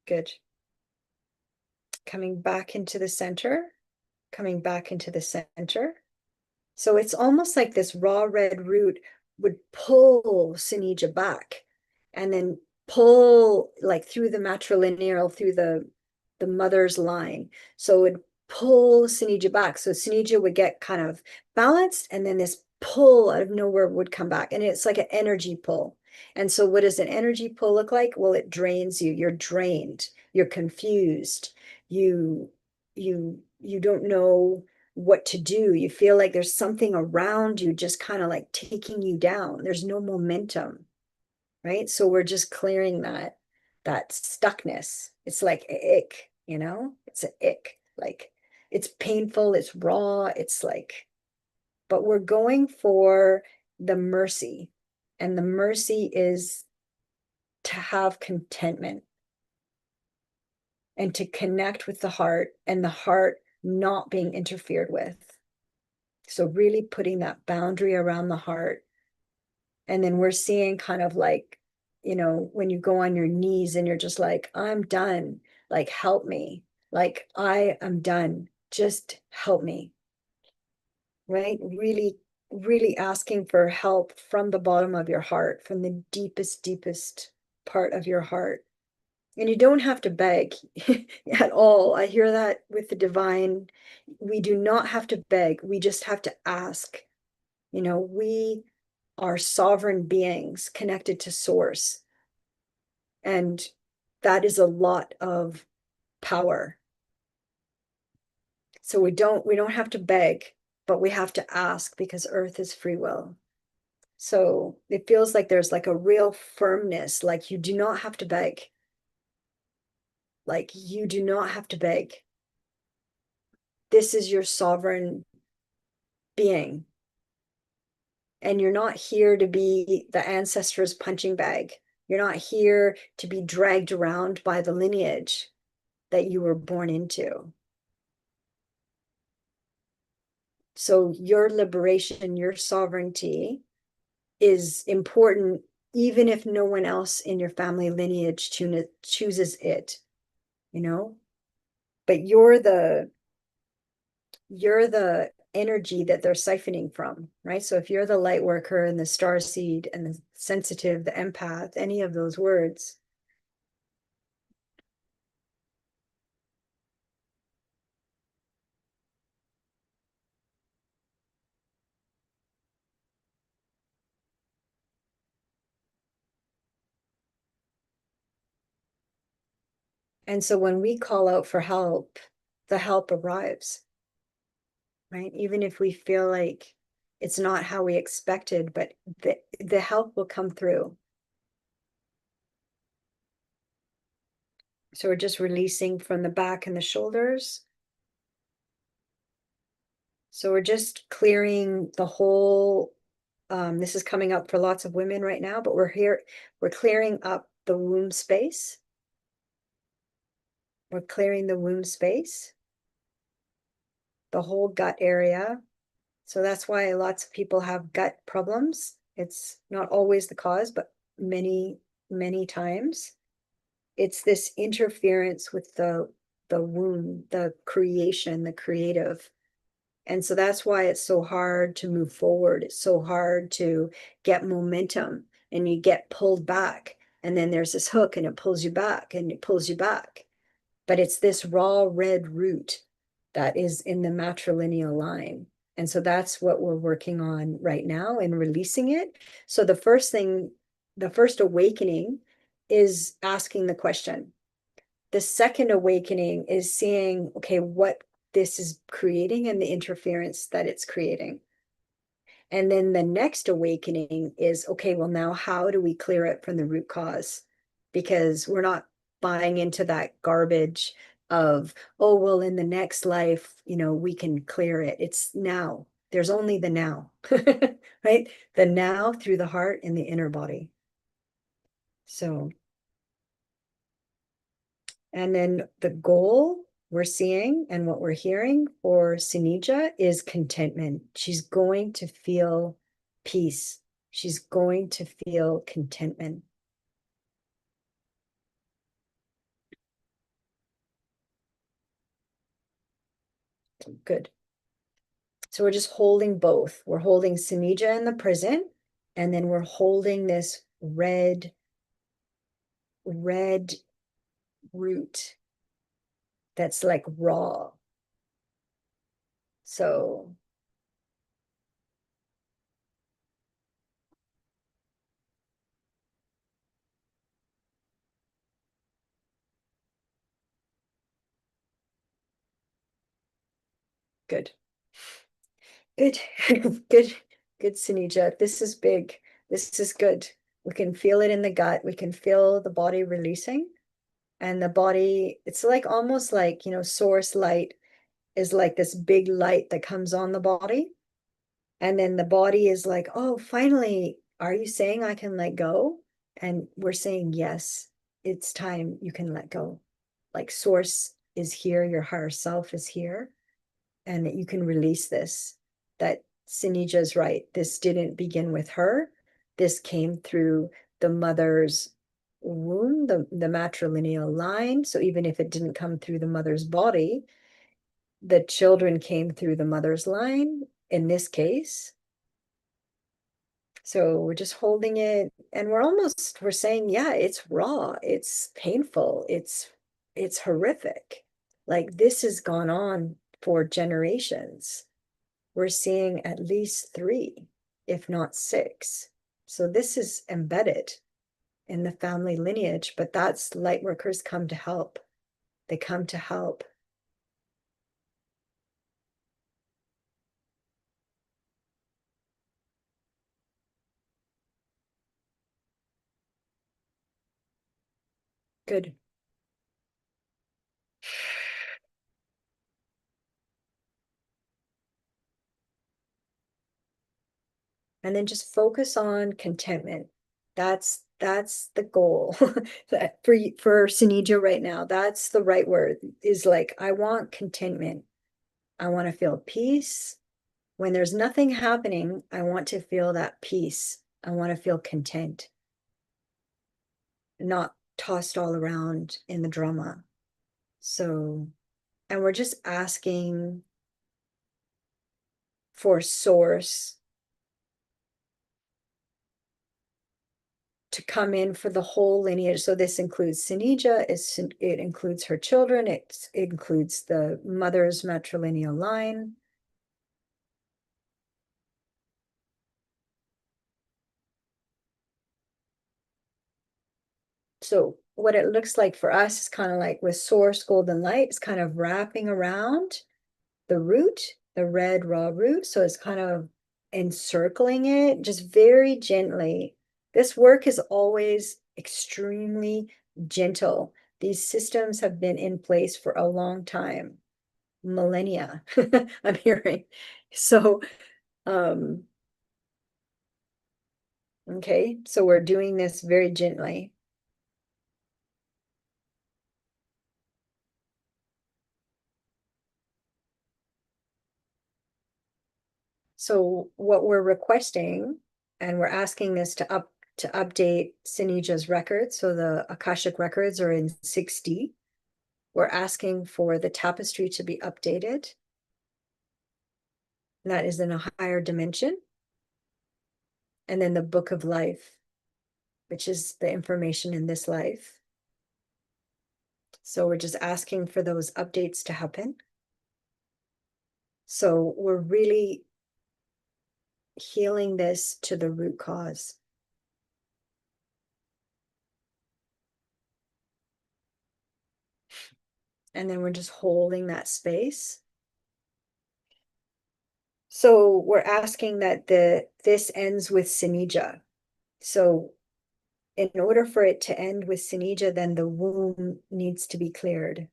Good. Coming back into the center, coming back into the center. So it's almost like this raw red root would pull Sinija back and then pull like through the matrilineal, through the mother's line. So it would pull Sinija back. So Sinija would get kind of balanced, and then this pull out of nowhere would come back. And it's like an energy pull. And so what does an energy pull look like? Well, it drains you. You're drained. You're confused. You don't know what to do. You feel like there's something around you just kind of like taking you down. There's no momentum, right? So we're just clearing that stuckness. It's like ick, it's an ick. Like it's painful, it's raw, it's like, but we're going for the mercy. And the mercy is to have contentment and to connect with the heart, and the heart not being interfered with. So really putting that boundary around the heart. And then we're seeing kind of like, when you go on your knees and you're just like, I'm done, like, help me. Like, I am done. Just help me. Right? Really, really asking for help from the bottom of your heart, from the deepest, deepest part of your heart. And you don't have to beg at all. I hear that with the divine. We do not have to beg. We just have to ask. We are sovereign beings connected to source. And that is a lot of power. So we don't have to beg, but we have to ask, because earth is free will. So it feels like there's like a real firmness, like you do not have to beg. Like you do not have to beg. This is your sovereign being. And you're not here to be the ancestors' punching bag. You're not here to be dragged around by the lineage that you were born into. So your liberation, your sovereignty is important, even if no one else in your family lineage chooses it, you know? But you're the energy that they're siphoning from, right? So if you're the light worker and the star seed and the sensitive, the empath, any of those words, And so when we call out for help, the help arrives, right? Even if we feel like it's not how we expected, but the help will come through. So we're just releasing from the back and the shoulders. So we're just clearing the whole, this is coming up for lots of women right now, but we're clearing up the womb space. We're clearing the womb space, the whole gut area. So that's why lots of people have gut problems. It's not always the cause, but many, many times. It's this interference with the womb, the creation, the creative. And so that's why it's so hard to move forward. It's so hard to get momentum, and you get pulled back. And then there's this hook and it pulls you back and it pulls you back. But it's this raw red root that is in the matrilineal line. And so that's what we're working on right now and releasing it. So the first thing, the first awakening is asking the question. The second awakening is seeing, okay, what this is creating and the interference that it's creating. And then the next awakening is, okay, well, now how do we clear it from the root cause? Because we're not buying into that garbage of, oh, well, in the next life, we can clear it. It's now. There's only the now, right? The now through the heart and the inner body. So, and then the goal we're seeing and what we're hearing for Sinija is contentment. She's going to feel peace. She's going to feel contentment. Good. So we're just holding both. We're holding Sinija in the present, and then we're holding this red root that's like raw. So good. Good, good, good, Sinija. This is big. This is good. We can feel it in the gut. We can feel the body releasing. And the body, it's like almost like, source light is like this big light that comes on the body. And then the body is like, oh, finally, are you saying I can let go? And we're saying, yes, it's time you can let go. Like source is here, your higher self is here, and that you can release this. That Sinija's right. This didn't begin with her. This came through the mother's womb, the matrilineal line. So even if it didn't come through the mother's body, the children came through the mother's line in this case. So we're just holding it, and we're saying, yeah, it's raw, it's painful, it's horrific. Like this has gone on for generations. We're seeing at least 3, if not 6. So this is embedded in the family lineage, but that's light workers come to help. They come to help. Good. And then just focus on contentment. That's the goal that for Sinija right now. That's the right word, is like, I want contentment. I want to feel peace. When there's nothing happening, I want to feel that peace. I want to feel content, not tossed all around in the drama. So, and we're just asking for source to come in for the whole lineage. So this includes Sinija, it includes her children, it includes the mother's matrilineal line. So what it looks like for us is kind of like with source golden light, it's kind of wrapping around the root, the red raw root. So it's kind of encircling it just very gently. This work is always extremely gentle. These systems have been in place for a long time, millennia, I'm hearing. So, okay, so we're doing this very gently. So what we're requesting, and we're asking this to update Sinija's records, so the Akashic records are in 6D. We're asking for the tapestry to be updated. That is in a higher dimension. And then the book of life, which is the information in this life. So we're just asking for those updates to happen. So we're really healing this to the root cause. And then we're just holding that space. So we're asking that this ends with Sinija. So in order for it to end with Sinija, then the womb needs to be cleared.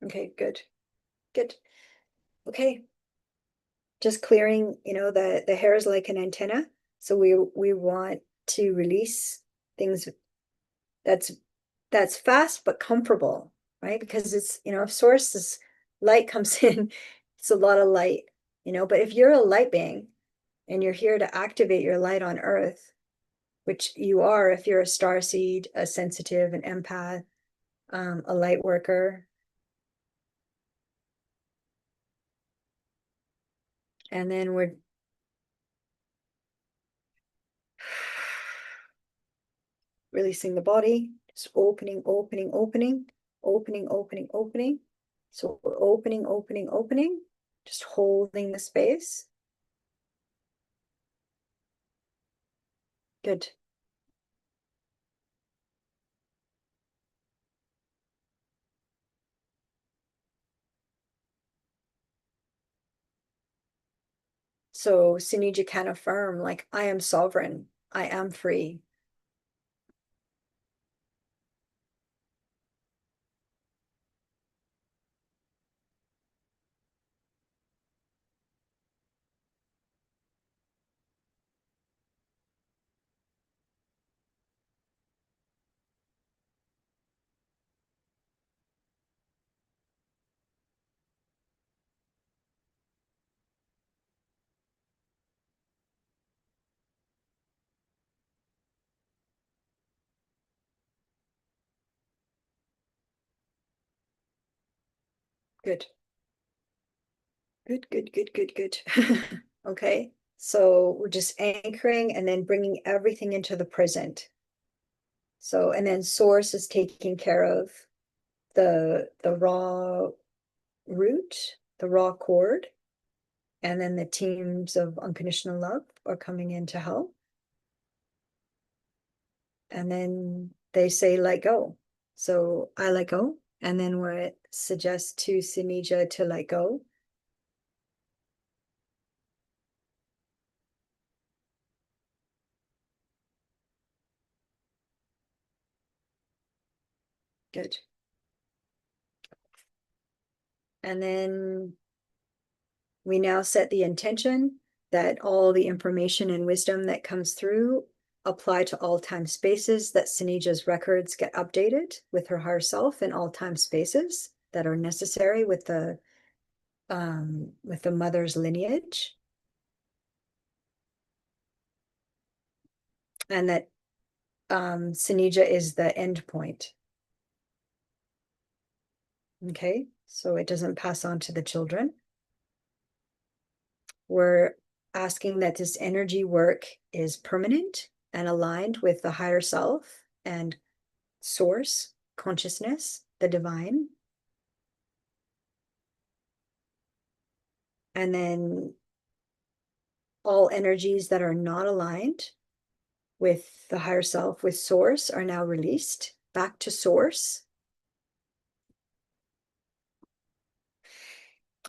Okay, good, good. Okay, just clearing, the hair is like an antenna. So we want to release things that's that's fast but comfortable, right? Because it's, if source's light comes in, it's a lot of light, but if you're a light being and you're here to activate your light on earth, which you are if you're a star seed, a sensitive, an empath, a light worker. And then we're releasing the body, just opening, opening, opening, opening, opening, opening. So we're opening, opening, opening, just holding the space. Good. So Sinija can affirm, like, I am sovereign, I am free. Good. Good, good, good, good, good. Okay. So we're just anchoring and then bringing everything into the present. So, and then source is taking care of the raw root, the raw cord, and then the teams of unconditional love are coming in to help. And then they say, let go. So I let go. And then where it suggests to Sinija to let go. Good. And then we now set the intention that all the information and wisdom that comes through apply to all time spaces, that Sinija's records get updated with her higher self in all time spaces that are necessary with the mother's lineage. And that Sinija is the end point. Okay, so it doesn't pass on to the children. We're asking that this energy work is permanent and aligned with the higher self and source, consciousness, the divine. And then all energies that are not aligned with the higher self, with source, are now released back to source.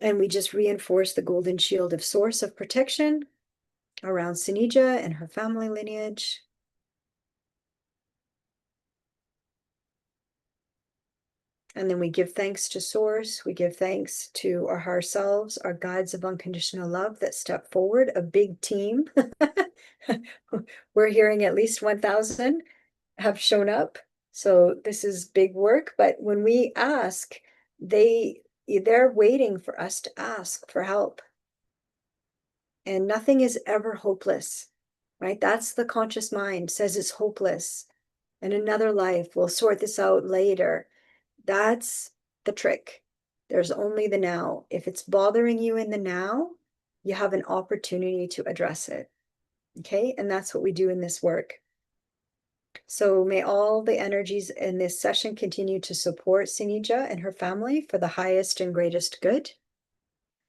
And we just reinforce the golden shield of source of protection around Sinija and her family lineage. And then we give thanks to source. We give thanks to our higher selves, our guides of unconditional love that step forward, a big team. We're hearing at least 1,000 have shown up. So this is big work. But when we ask, they're waiting for us to ask for help. And nothing is ever hopeless, right? That's the conscious mind says it's hopeless. In another life, we'll sort this out later. That's the trick. There's only the now. If it's bothering you in the now, you have an opportunity to address it. Okay. And that's what we do in this work. So may all the energies in this session continue to support Sinija and her family for the highest and greatest good.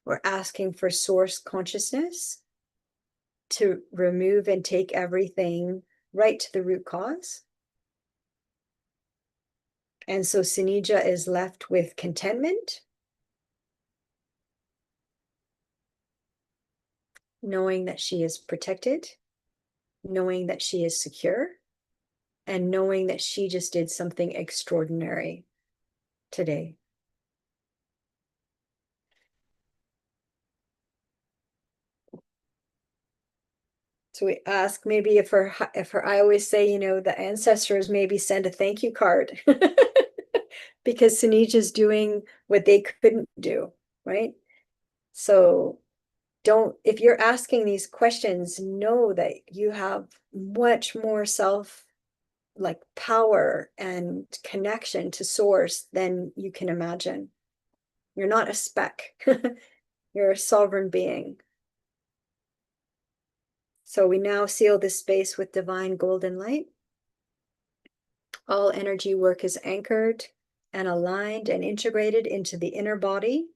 We're asking for source consciousness to remove and take everything right to the root cause. And so Sinija is left with contentment, knowing that she is protected, knowing that she is secure, and knowing that she just did something extraordinary today. So we ask maybe if her, I always say, you know, the ancestors maybe send a thank you card because Sunija's doing what they couldn't do, right? So if you're asking these questions, know that you have much more self like power and connection to source than you can imagine. You're not a speck. You're a sovereign being. So we now seal this space with divine golden light. All energy work is anchored and aligned and integrated into the inner body,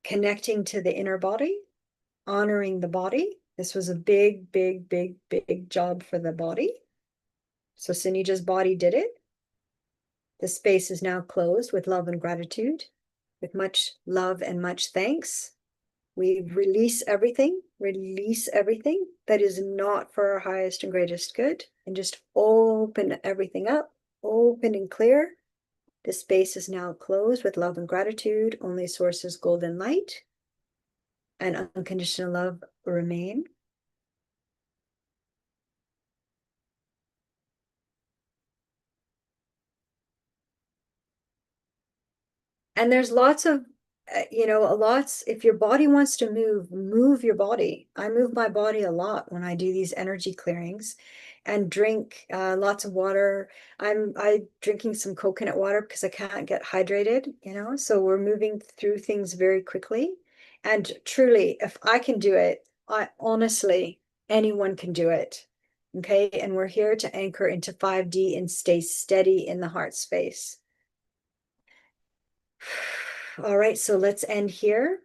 connecting to the inner body, honoring the body. This was a big, big, big, big job for the body. So Sunija's body did it. The space is now closed with love and gratitude, with much love and much thanks. We release everything that is not for our highest and greatest good, and just open everything up, open and clear. The space is now closed with love and gratitude. Only source's golden light and unconditional love remain. And there's lots of, if your body wants to move your body. I move my body a lot when I do these energy clearings and drink lots of water. I drinking some coconut water because I can't get hydrated, so we're moving through things very quickly. And truly, if I can do it, I honestly, anyone can do it. Okay. And we're here to anchor into 5D and stay steady in the heart space. All right, so let's end here.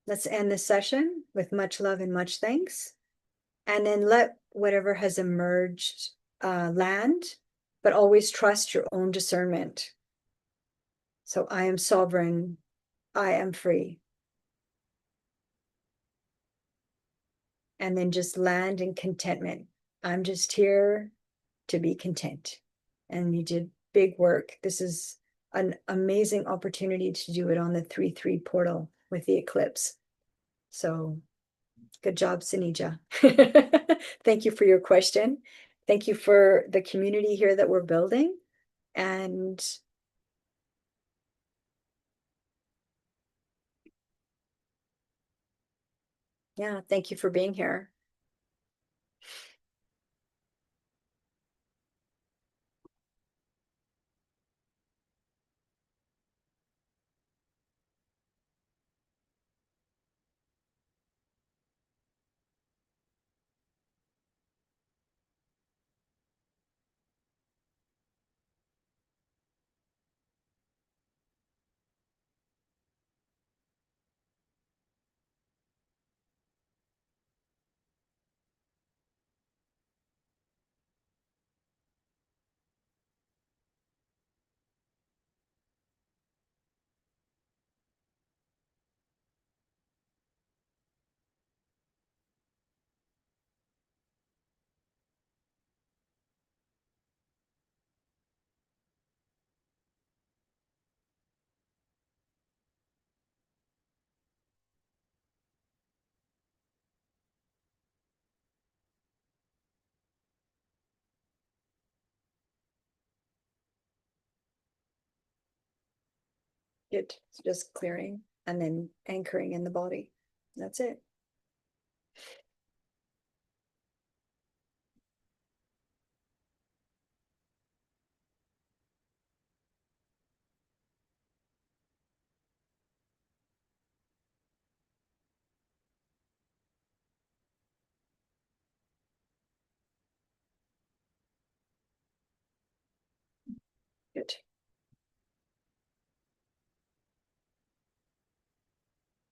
Let's end the session with much love and much thanks. And then let whatever has emerged land, but always trust your own discernment. So I am sovereign. I am free. And then just land in contentment. I'm just here to be content. And you did big work. This is an amazing opportunity to do it on the 3-3 portal with the eclipse. So good job, Sinija. Thank you for your question. Thank you for the community here that we're building. And yeah, thank you for being here. It's just clearing and then anchoring in the body. That's it.